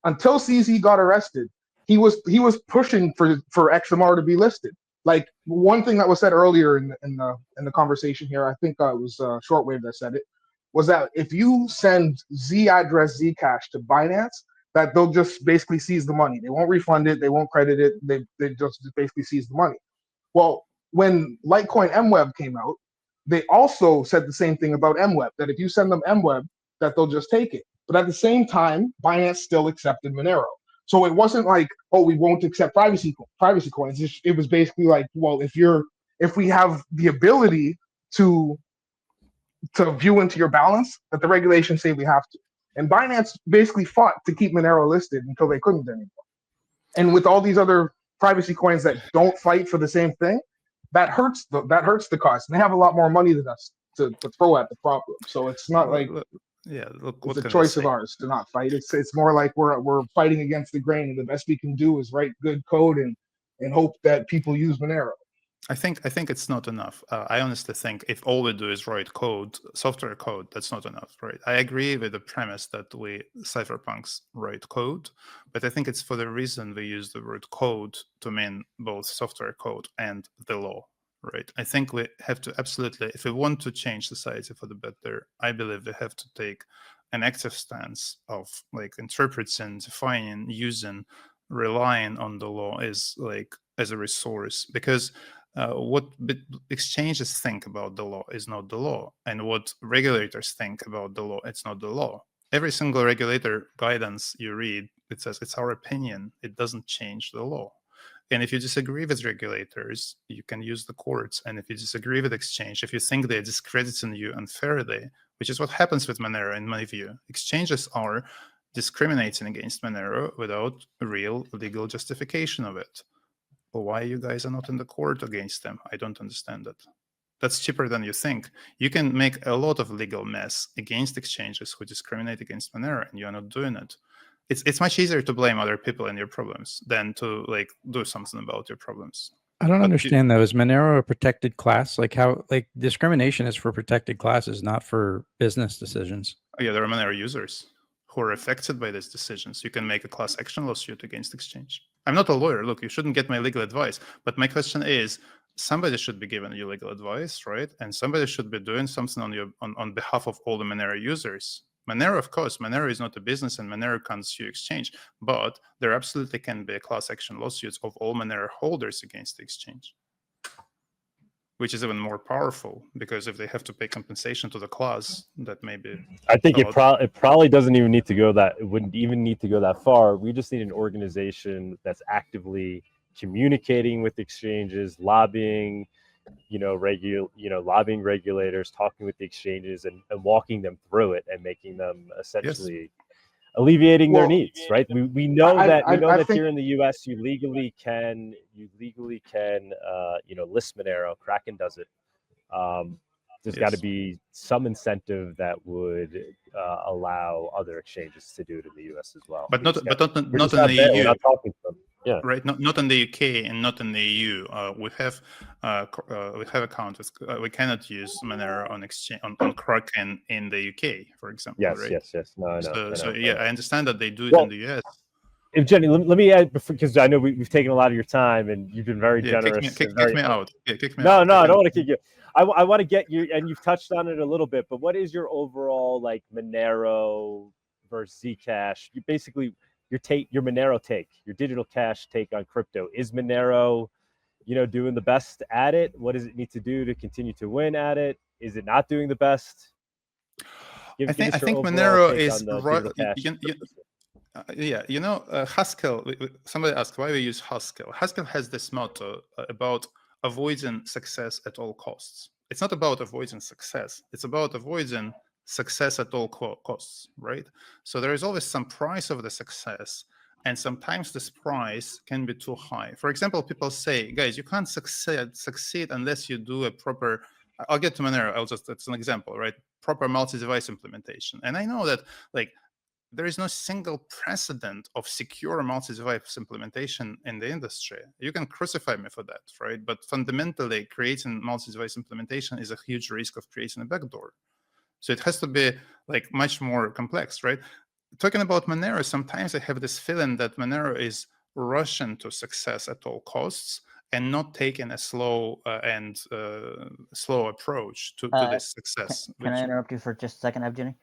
until CZ got arrested, he was pushing for XMR to be listed. Like one thing that was said earlier in the conversation here, I think it was Shortwave that said it, was that if you send Z address Zcash to Binance, that they'll just basically seize the money. They won't refund it. They won't credit it. They just basically seize the money. Well, when Litecoin MWeb came out, they also said the same thing about MWeb, that if you send them MWeb, that they'll just take it. But at the same time, Binance still accepted Monero. So it wasn't like, oh, we won't accept privacy coins. It was basically like, well, if we have the ability to view into your balance, that the regulations say we have to. And Binance basically fought to keep Monero listed until they couldn't anymore. And with all these other privacy coins that don't fight for the same thing, that hurts the cause. And they have a lot more money than us to throw at the problem. So it's not like it's a choice of ours to not fight. It's more like we're fighting against the grain, and the best we can do is write good code and hope that people use Monero. I think it's not enough. I honestly think if all we do is write code, software code, that's not enough, right? I agree with the premise that we cypherpunks write code, but I think it's for the reason we use the word code to mean both software code and the law, right? I think we have to absolutely, if we want to change society for the better, I believe we have to take an active stance of like interpreting, defining, using, relying on the law as a resource, because what exchanges think about the law is not the law, and what regulators think about the law, it's not the law. Every single regulator guidance you read, it says it's our opinion. It doesn't change the law. And if you disagree with regulators, you can use the courts. And if you disagree with exchange, if you think they're discrediting you unfairly, which is what happens with Monero in my view, exchanges are discriminating against Monero without a real legal justification of it. Why you guys are not in the court against them? I don't understand that. That's cheaper than you think. You can make a lot of legal mess against exchanges who discriminate against Monero, and you're not doing it. It's much easier to blame other people and your problems than to do something about your problems. I don't understand though. Is Monero a protected class? Discrimination is for protected classes, not for business decisions. Yeah, there are Monero users who are affected by these decisions. You can make a class action lawsuit against exchange. I'm not a lawyer. Look, you shouldn't get my legal advice. But my question is, somebody should be giving you legal advice, right? And somebody should be doing something on behalf of all the Monero users. Monero, of course, Monero is not a business and Monero can't sue exchange, but there absolutely can be a class action lawsuits of all Monero holders against the exchange, which is even more powerful, because if they have to pay compensation to the class, that may be. I think it probably doesn't even need to go that. It wouldn't even need to go that far. We just need an organization that's actively communicating with exchanges, lobbying, lobbying regulators, talking with the exchanges, and walking them through it and making them essentially alleviating their needs. Right? We know that here in the U.S. you legally can list Monero. Kraken does it. There's got to be some incentive that would allow other exchanges to do it in the U.S. as well. But not in the EU. EU. We're not talking to them. Yeah. Right. Not in the UK and not in the EU. We have accounts with. We cannot use Monero on exchange on Kraken in the UK, for example. Yes. Right? Yes. No, I know. I understand that they do it in the US. Evgeny, let me add, because I know we've taken a lot of your time and you've been very generous. Kick me out. Kick me out. No, I don't want to kick you. I want to get you, and you've touched on it a little bit, but what is your overall like Monero versus Zcash? You basically your Monero take, your digital cash take on crypto. Is Monero, doing the best at it? What does it need to do to continue to win at it? Is it not doing the best? I think Monero is Haskell. Somebody asked why we use Haskell. Haskell has this motto about avoiding success at all costs. It's not about avoiding success. It's about avoiding success at all costs, right? So there is always some price of the success, and sometimes this price can be too high. For example, people say, guys, you can't succeed unless you do a proper, I'll get to Monero, that's an example, right? Proper multi-device implementation. And I know that there is no single precedent of secure multi-device implementation in the industry. You can crucify me for that, right? But fundamentally, creating multi-device implementation is a huge risk of creating a backdoor. So it has to be much more complex, right? Talking about Monero, sometimes I have this feeling that Monero is rushing to success at all costs and not taking a slow approach to this success. Can I interrupt you for just a second, Evgeny?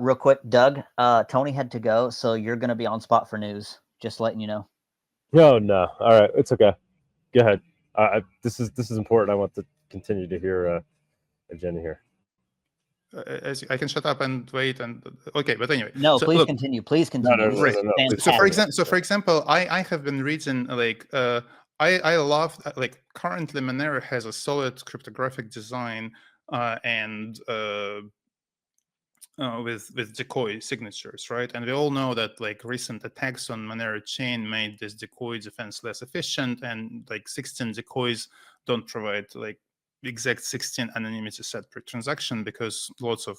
Real quick, Doug, Tony had to go, so you're going to be on spot for news. Just letting you know. No. All right, it's okay. Go ahead. This is important. I want to continue to hear Evgeny here. As I can shut up and wait but anyway. No, please continue. Please continue. No. So for example, I have been reading I love currently Monero has a solid cryptographic design and with decoy signatures, right? And we all know that recent attacks on Monero chain made this decoy defense less efficient, and 16 decoys don't provide exact 16 anonymity set per transaction, because lots of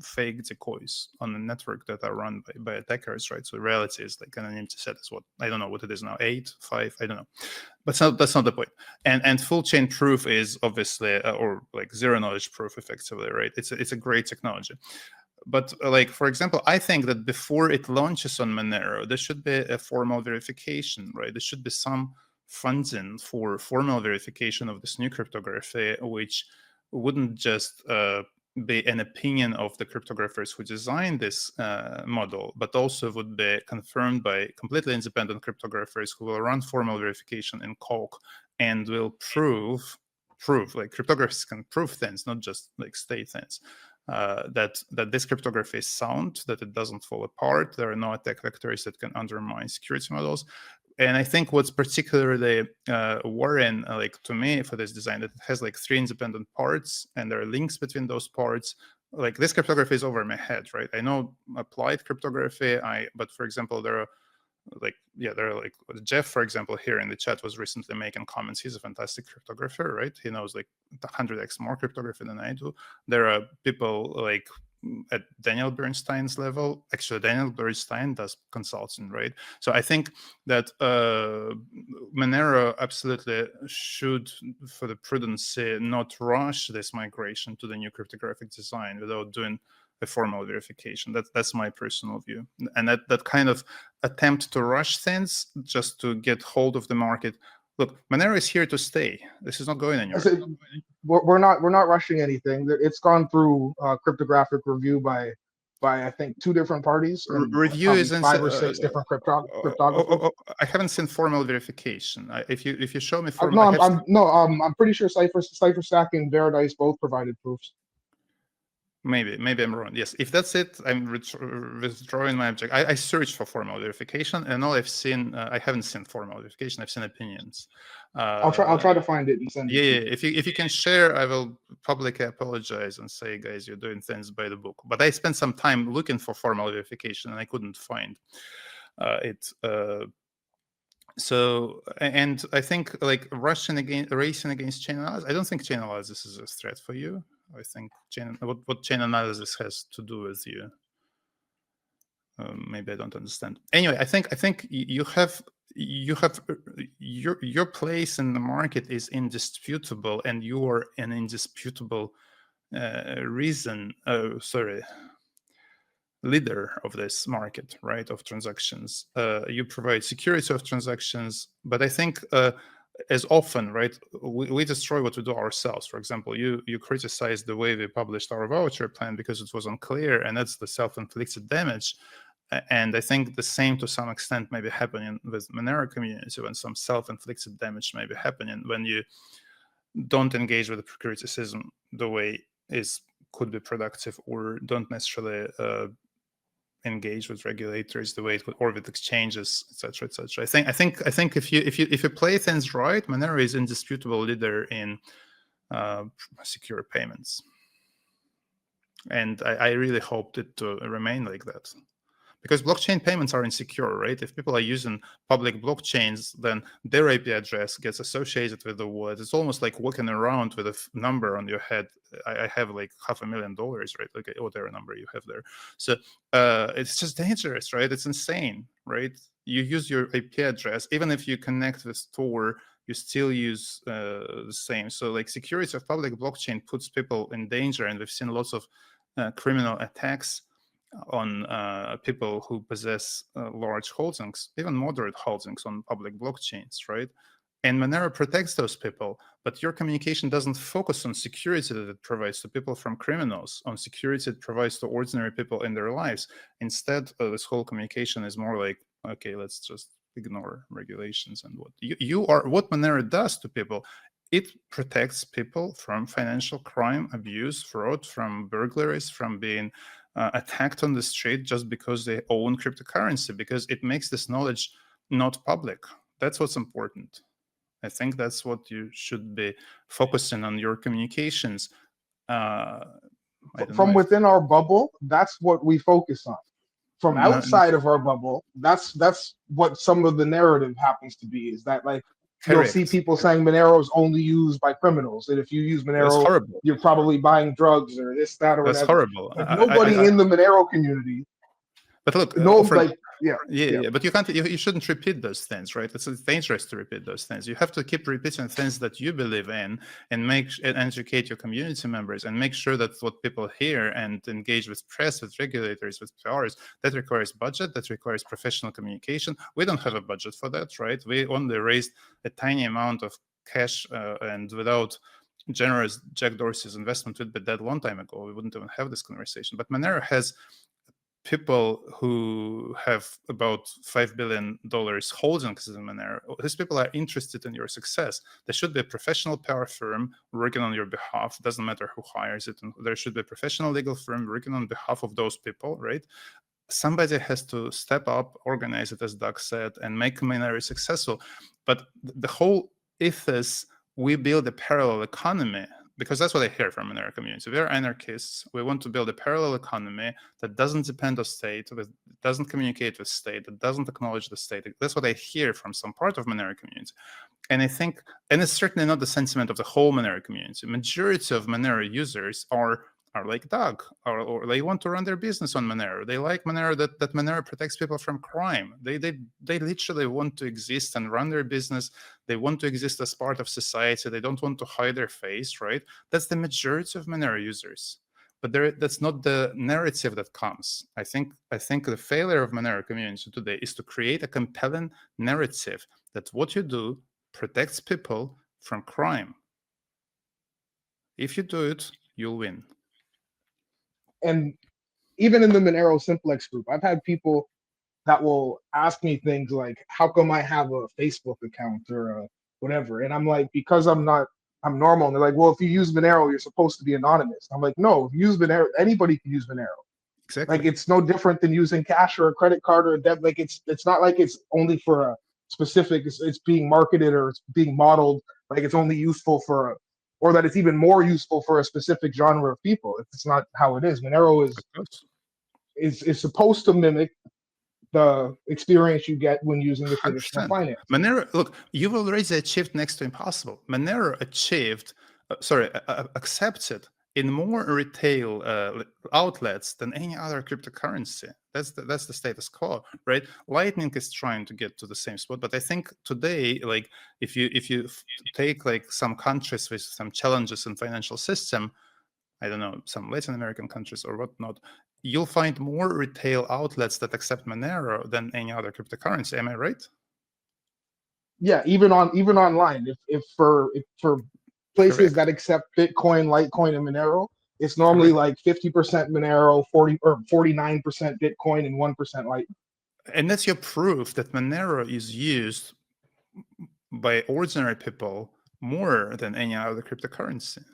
fake decoys on the network that are run by attackers, right? So the reality is anonymity set is what, I don't know what it is now, 8, 5, I don't know. But that's not the point. And full chain proof is obviously, or zero knowledge proof effectively, right? It's a great technology. But for example, I think that before it launches on Monero, there should be a formal verification, right? There should be some funding for formal verification of this new cryptography, which wouldn't just be an opinion of the cryptographers who designed this model, but also would be confirmed by completely independent cryptographers who will run formal verification in Coq and will prove cryptographers can prove things, not just state things. That this cryptography is sound, that it doesn't fall apart. There are no attack vectors that can undermine security models. And I think what's particularly worrying, to me, for this design, that it has 3 independent parts, and there are links between those parts. This cryptography is over my head, right? I know applied cryptography, but for example, there are Jeff, for example, here in the chat was recently making comments. He's a fantastic cryptographer, right? He knows 100x more cryptography than I do. There are people at Daniel Bernstein's level. Actually, Daniel Bernstein does consulting, right? So I think that Monero absolutely should, for the prudency, not rush this migration to the new cryptographic design without doing a formal verification. That's my personal view. And that kind of attempt to rush things just to get hold of the market. Look, Monero is here to stay. This is not going anywhere. We're not rushing anything. It's gone through cryptographic review by by I think 2 different parties and Review probably is 5 or 6 different cryptographers. I haven't seen formal verification. If you show me formal, No, I have I'm pretty sure CipherStack and Veradice both provided proofs. Maybe I'm wrong. Yes, if that's it, I'm withdrawing my objection. I searched for formal verification, and all I've seen, I haven't seen formal verification. I've seen opinions. I'll try to find it and send it. Yeah, if you can share, I will publicly apologize and say, guys, you're doing things by the book. But I spent some time looking for formal verification, and I couldn't find it. So, and I think like racing against chain analysis, I don't think chain analysis is a threat for you. I think what chain analysis has to do with you. Maybe I don't understand. Anyway, I think you have your place in the market is indisputable, and you are an indisputable leader of this market, right, of transactions. You provide security of transactions, but I think as often, right, we destroy what we do ourselves. For example, you criticize the way we published our voucher plan because it was unclear, and that's the self-inflicted damage. And I think the same to some extent may be happening with Monero community, when some self-inflicted damage may be happening when you don't engage with the criticism the way could be productive, or don't necessarily engage with regulators the way it would, or with exchanges, etc., etc. I think if you play things right, Monero is indisputable leader in secure payments, and I really hoped it to remain like that. Because blockchain payments are insecure, right? If people are using public blockchains, then their IP address gets associated with the wallet. It's almost like walking around with a number on your head. I have like $500,000, right? Like whatever number you have there. So it's just dangerous, right? It's insane, right? You use your IP address, even if you connect with Tor, you still use the same. So like security of public blockchain puts people in danger, and we've seen lots of criminal attacks on people who possess large holdings, even moderate holdings on public blockchains, right? And Monero protects those people, but your communication doesn't focus on security that it provides to people from criminals, on security it provides to ordinary people in their lives. Instead, this whole communication is more like, okay, let's just ignore regulations and what what Monero does to people. It protects people from financial crime, abuse, fraud, from burglaries, from being attacked on the street just because they own cryptocurrency, because it makes this knowledge not public. That's what's important. I think that's what you should be focusing on your communications. From within our bubble, that's what we focus on. From outside of our bubble, that's what some of the narrative happens to be, is that like you'll see people saying Monero is only used by criminals, and if you use Monero, you're probably buying drugs or this, that, or that's whatever. horrible. Like nobody in the Monero community. But look, but you can't. You shouldn't repeat those things, right? It's dangerous to repeat those things. You have to keep repeating things that you believe in, and educate your community members, and make sure that what people hear and engage with press, with regulators, with PRs. That requires budget. That requires professional communication. We don't have a budget for that, right? We only raised a tiny amount of cash, and without generous Jack Dorsey's investment, would be dead a long time ago. We wouldn't even have this conversation. But Monero has people who have about $5 billion holdings in Monero. These people are interested in your success. There should be a professional PR firm working on your behalf. It doesn't matter who hires it. And there should be a professional legal firm working on behalf of those people, right? Somebody has to step up, organize it, as Doug said, and make Monero successful. But the whole ethos, we build a parallel economy, because that's what I hear from Monero community. We're anarchists. We want to build a parallel economy that doesn't depend on state, that doesn't communicate with state, that doesn't acknowledge the state. That's what I hear from some part of Monero community. And I think, and it's certainly not the sentiment of the whole Monero community. Majority of Monero users are like Doug, or they want to run their business on Monero. They like Monero, that Monero protects people from crime. They literally want to exist and run their business. They want to exist as part of society. They don't want to hide their face, right? That's the majority of Monero users. But that's not the narrative that comes. I think the failure of Monero community today is to create a compelling narrative that what you do protects people from crime. If you do it, you'll win. And even in the Monero Simplex group, I've had people that will ask me things like, how come I have a Facebook account or whatever? And I'm like, because I'm normal. And they're like, well, if you use Monero, you're supposed to be anonymous. I'm like, no, if you use Monero, anybody can use Monero. Exactly. Like, it's no different than using cash or a credit card or a debit. Like, it's not like it's only for a specific, it's being marketed or it's being modeled like it's only useful for or that it's even more useful for a specific genre of people. It's not how it is. Monero is supposed to mimic the experience you get when using the traditional 100%. finance. Monero, look, you've already achieved next to impossible. Monero achieved, accepted in more retail outlets than any other cryptocurrency. That's the status quo, right? Lightning is trying to get to the same spot, but I think today, like if you take like some countries with some challenges in financial system, I don't know, some Latin American countries or whatnot, you'll find more retail outlets that accept Monero than any other cryptocurrency. Am I right? Yeah, even online, if for places Correct. that accept Bitcoin, Litecoin, and Monero, it's normally Correct. like 50% Monero, 49% Bitcoin, and 1% Litecoin. And that's your proof that Monero is used by ordinary people more than any other cryptocurrency.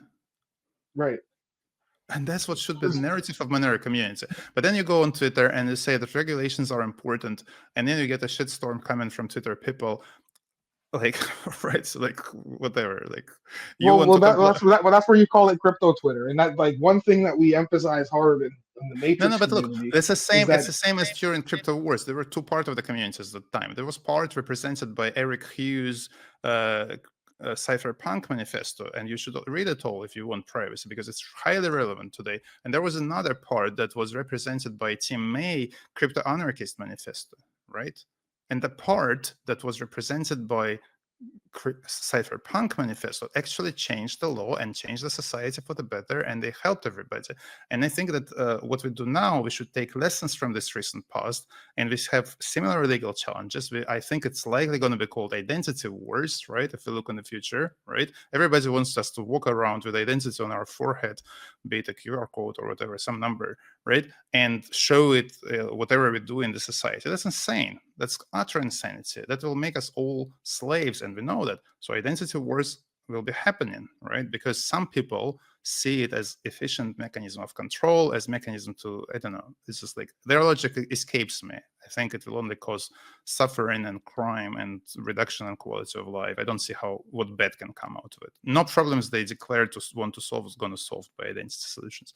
Right. And that's what should be the narrative of Monero community. But then you go on Twitter and you say that regulations are important, and then you get a shitstorm coming from Twitter people, like, right? So like, whatever, like, you want to that's where you call it crypto Twitter, and that, like, one thing that we emphasize hard in the Matrix No, but look, community. it's the same. It's that- the same as during crypto wars. There were two parts of the communities at the time. There was part represented by Eric Hughes' Cypherpunk manifesto, and you should read it all if you want privacy, because it's highly relevant today. And there was another part that was represented by Tim May Crypto Anarchist manifesto, right? And the part that was represented by Cypherpunk manifesto actually changed the law and changed the society for the better, and they helped everybody. And I think that what we do now, we should take lessons from this recent past, and we have similar legal challenges. I think it's likely going to be called identity wars, right? If we look in the future, right? Everybody wants us to walk around with identity on our forehead, be it a QR code or whatever, some number, right? And show it whatever we do in the society. That's insane. That's utter insanity. That will make us all slaves, and we know that. So identity wars will be happening, right? Because some people see it as efficient mechanism of control, as mechanism to, I don't know, it's just like their logic escapes me. I think it will only cause suffering and crime and reduction in quality of life. I don't see what bad can come out of it. No problems they declare to want to solve is going to solve by identity solutions.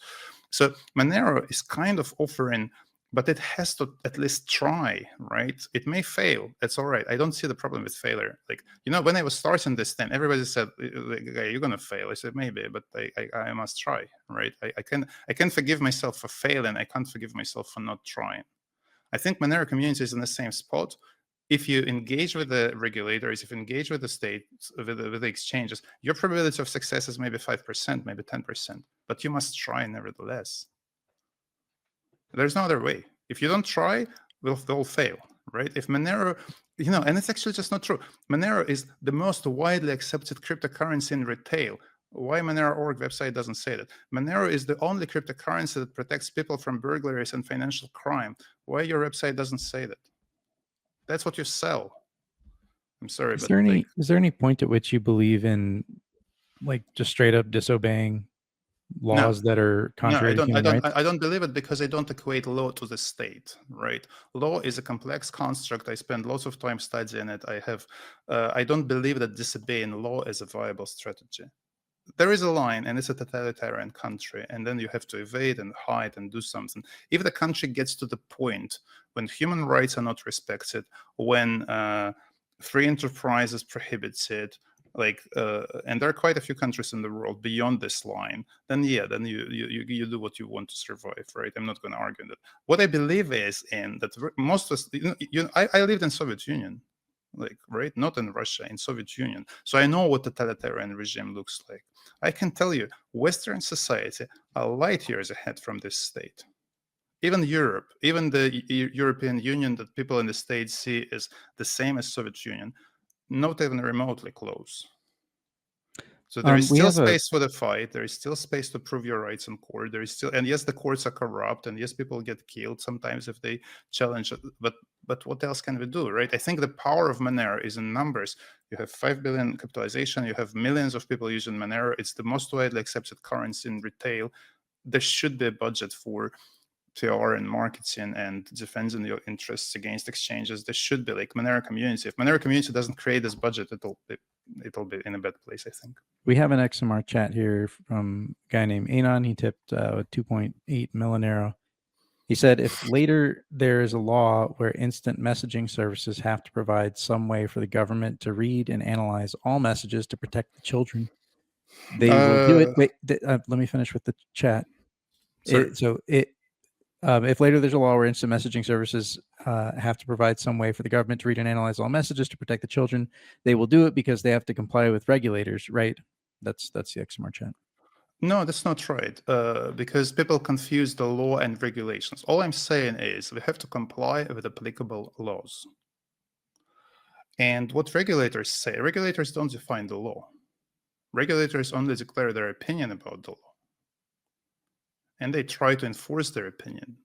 So Monero is kind of offering, but it has to at least try, right? It may fail. That's all right. I don't see the problem with failure. Like, when I was starting this thing, everybody said, like, you're going to fail. I said, maybe, but I must try, right? I can forgive myself for failing. I can't forgive myself for not trying. I think Monero community is in the same spot. If you engage with the regulators, if you engage with the state, with the exchanges, your probability of success is maybe 5%, maybe 10%, but you must try nevertheless. There's no other way. If you don't try, they'll fail, right? If Monero, and it's actually just not true. Monero is the most widely accepted cryptocurrency in retail. Why Monero.org website doesn't say that? Monero is the only cryptocurrency that protects people from burglaries and financial crime. Why your website doesn't say that? That's what you sell. I'm sorry, Is but there any point at which you believe in, like, just straight up disobeying laws that are contrary to human rights? I don't believe it, because I don't equate law to the state, right? Law is a complex construct. I spend lots of time studying it. I don't believe that disobeying law is a viable strategy. There is a line, and it's a totalitarian country, and then you have to evade and hide and do something. If the country gets to the point when human rights are not respected, when free enterprise is prohibited, and there are quite a few countries in the world beyond this line, then you do what you want to survive, right? I'm not going to argue that. What I believe is in that most of us, I lived in Soviet Union, right? Not in Russia, in Soviet Union. So I know what totalitarian regime looks like. I can tell you, Western society are light years ahead from this state. Even Europe, even the European Union that people in the States see as the same as Soviet Union, not even remotely close. So there is We still have a space for the fight. There is still space to prove your rights in court. There is still, and yes, the courts are corrupt, and yes, people get killed sometimes if they challenge it. But what else can we do, right? I think the power of Monero is in numbers. You have 5 billion capitalization. You have millions of people using Monero. It's the most widely accepted currency in retail. There should be a budget for PR and marketing and defending your interests against exchanges. There should be like Monero community. If Monero community doesn't create this budget, it'll be in a bad place, I think. We have an XMR chat here from a guy named Anon. He tipped 2.8 Monero. He said, if later there is a law where instant messaging services have to provide some way for the government to read and analyze all messages to protect the children, they will do it. Wait, let me finish with the chat. If later there's a law where instant messaging services have to provide some way for the government to read and analyze all messages to protect the children, they will do it because they have to comply with regulators, right? That's the XMR chat. No, that's not right, because people confuse the law and regulations. All I'm saying is we have to comply with applicable laws. And what regulators say, regulators don't define the law. Regulators only declare their opinion about the law. And they try to enforce their opinion.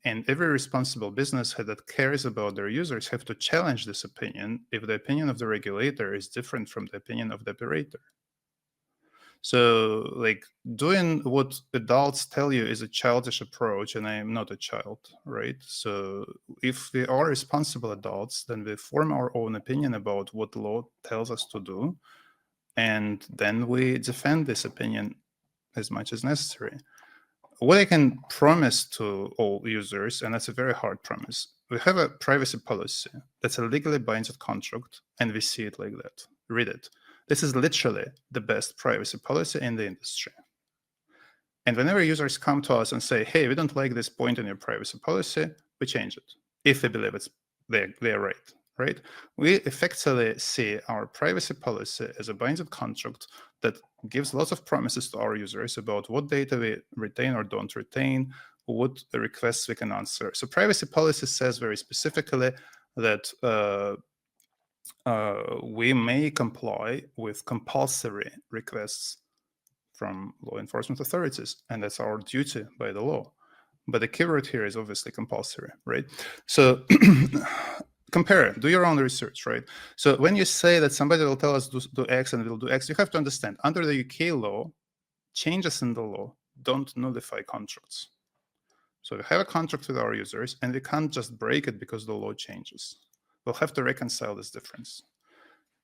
And every responsible business head that cares about their users have to challenge this opinion if the opinion of the regulator is different from the opinion of the operator. So, like, doing what adults tell you is a childish approach, and I am not a child, right? So if we are responsible adults, then we form our own opinion about what law tells us to do, and then we defend this opinion as much as necessary. What I can promise to all users, and that's a very hard promise, we have a privacy policy that's a legally binding contract, and we see it like that. Read it. This is literally the best privacy policy in the industry. And whenever users come to us and say, hey, we don't like this point in your privacy policy, we change it, if we believe they're right? We effectively see our privacy policy as a binding contract that gives lots of promises to our users about what data we retain or don't retain, what requests we can answer. So privacy policy says very specifically that we may comply with compulsory requests from law enforcement authorities, and that's our duty by the law. But the keyword here is obviously compulsory, right? So compare, do your own research, right? So when you say that somebody will tell us do X and we'll do X, you have to understand, under the UK law, changes in the law don't nullify contracts. So we have a contract with our users, and we can't just break it because the law changes. We'll have to reconcile this difference.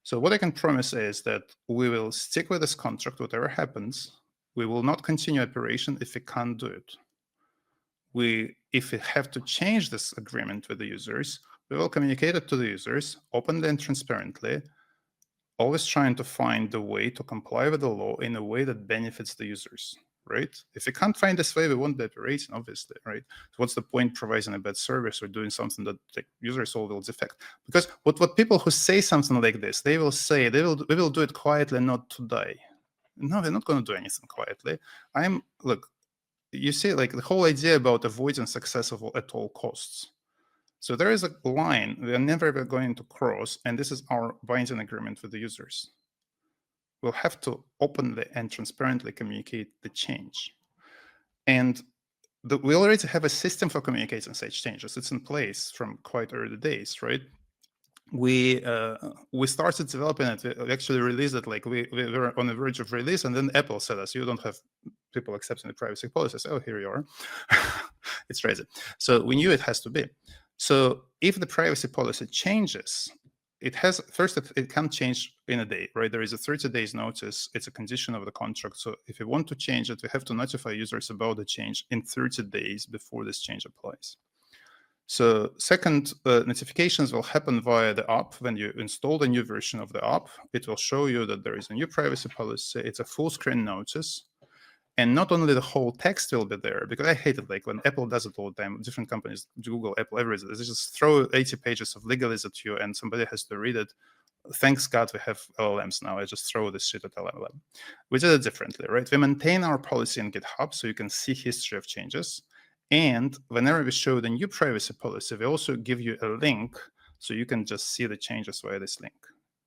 So what I can promise is that we will stick with this contract, whatever happens. We will not continue operation if we can't do it. If we have to change this agreement with the users, we will communicate it to the users openly and transparently, always trying to find the way to comply with the law in a way that benefits the users, right? If we can't find this way, we won't be operating, obviously, right? So what's the point providing a bad service or doing something that the users all will defect? Because what people who say something like this, they will say, we will do it quietly, not today. No, we're not going to do anything quietly. Look, you see, like the whole idea about avoiding success at all costs. So there is a line we are never going to cross, and this is our binding agreement with the users. We'll have to openly and transparently communicate the change. And we already have a system for communicating such changes. It's in place from quite early days, right? We started developing it. We actually released it, like we were on the verge of release, and then Apple said us, you don't have people accepting the privacy policies. Oh, here you are. It's crazy. So we knew it has to be. So if the privacy policy changes, it can't change in a day, right? There is a 30 days notice. It's a condition of the contract. So if we want to change it, we have to notify users about the change in 30 days before this change applies. So second, notifications will happen via the app. When you install the new version of the app, it will show you that there is a new privacy policy. It's a full screen notice. And not only the whole text will be there, because I hate it, like when Apple does it all the time, different companies, Google, Apple, everything, they just throw 80 pages of legalese at you and somebody has to read it. Thanks God we have LLMs now. I just throw this shit at LLM. We did it differently, right? We maintain our policy in GitHub so you can see history of changes. And whenever we show the new privacy policy, we also give you a link so you can just see the changes via this link,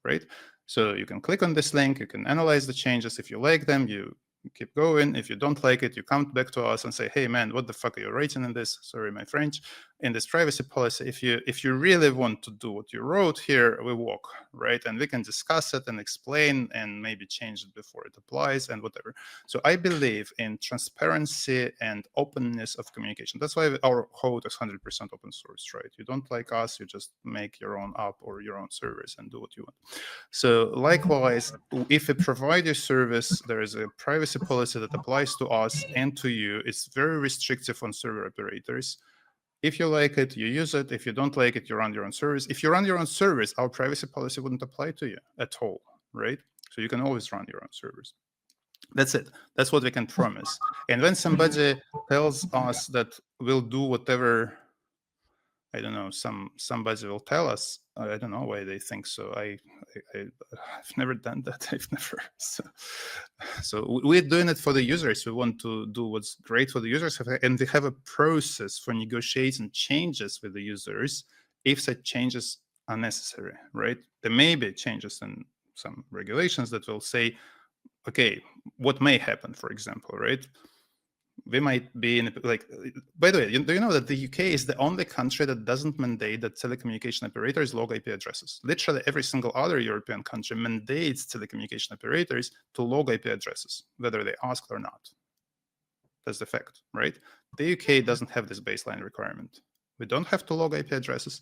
right? So you can click on this link, you can analyze the changes. If you like them, you keep going. If you don't like it, you come back to us and say, hey man, what the fuck are you writing in this? Sorry, my French. In this privacy policy, if you really want to do what you wrote here, we walk, right? And we can discuss it and explain and maybe change it before it applies and whatever. So I believe in transparency and openness of communication. That's why our code is 100% open source, right? You don't like us, you just make your own app or your own service and do what you want. So likewise, if you provide your service, there is a privacy policy that applies to us and to you. It's very restrictive on server operators. If you like it, you use it. If you don't like it, you run your own service. If you run your own service, our privacy policy wouldn't apply to you at all, right? So you can always run your own service. That's it. That's what we can promise. And when somebody tells us that we'll do whatever, I don't know, somebody will tell us, I don't know why they think so. I've never done that. I've never. So we're doing it for the users. We want to do what's great for the users, and we have a process for negotiating changes with the users if such changes are necessary, right? There may be changes in some regulations that will say, okay, what may happen, for example, right? We might be in, like, by the way, do you know that the UK is the only country that doesn't mandate that telecommunication operators log IP addresses? Literally every single other European country mandates telecommunication operators to log IP addresses, whether they ask or not. That's the fact, right? The UK doesn't have this baseline requirement. We don't have to log IP addresses,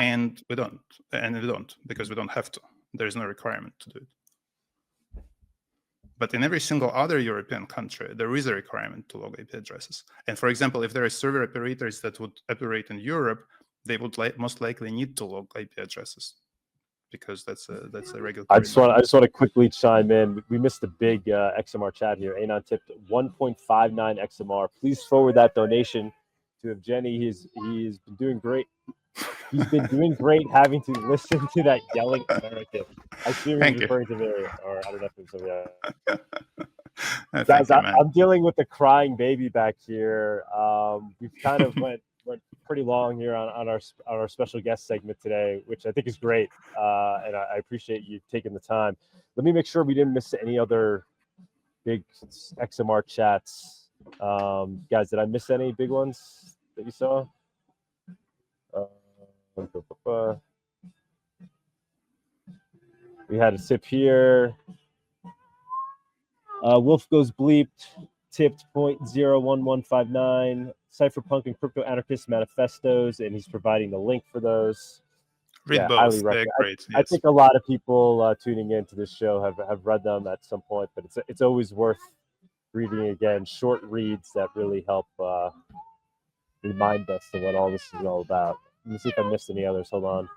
and we don't because we don't have to. There's no requirement to do it. But in every single other European country, there is a requirement to log IP addresses. And for example, if there are server operators that would operate in Europe, they would most likely need to log IP addresses because that's a regulatory. I just want to quickly chime in. We missed a big XMR chat here. Anon tipped 1.59 XMR. Please forward that donation to Evgeny. He's been doing great. He's been doing great having to listen to that yelling American. I assume he's referring to me, or I don't know if it's somebody else. Guys, I'm dealing with the crying baby back here. We've kind of went pretty long here on our special guest segment today, which I think is great, and I appreciate you taking the time. Let me make sure we didn't miss any other big XMR chats. Guys, did I miss any big ones that you saw? We had a tip here. Wolf goes bleeped, tipped 0.01159. Cypherpunk and Crypto Anarchist manifestos, and he's providing the link for those. Read both. Highly recommend. Great, I think a lot of people tuning into this show have read them at some point, but it's always worth reading again. Short reads that really help remind us of what all this is all about. Let me see if I missed any others. Hold on.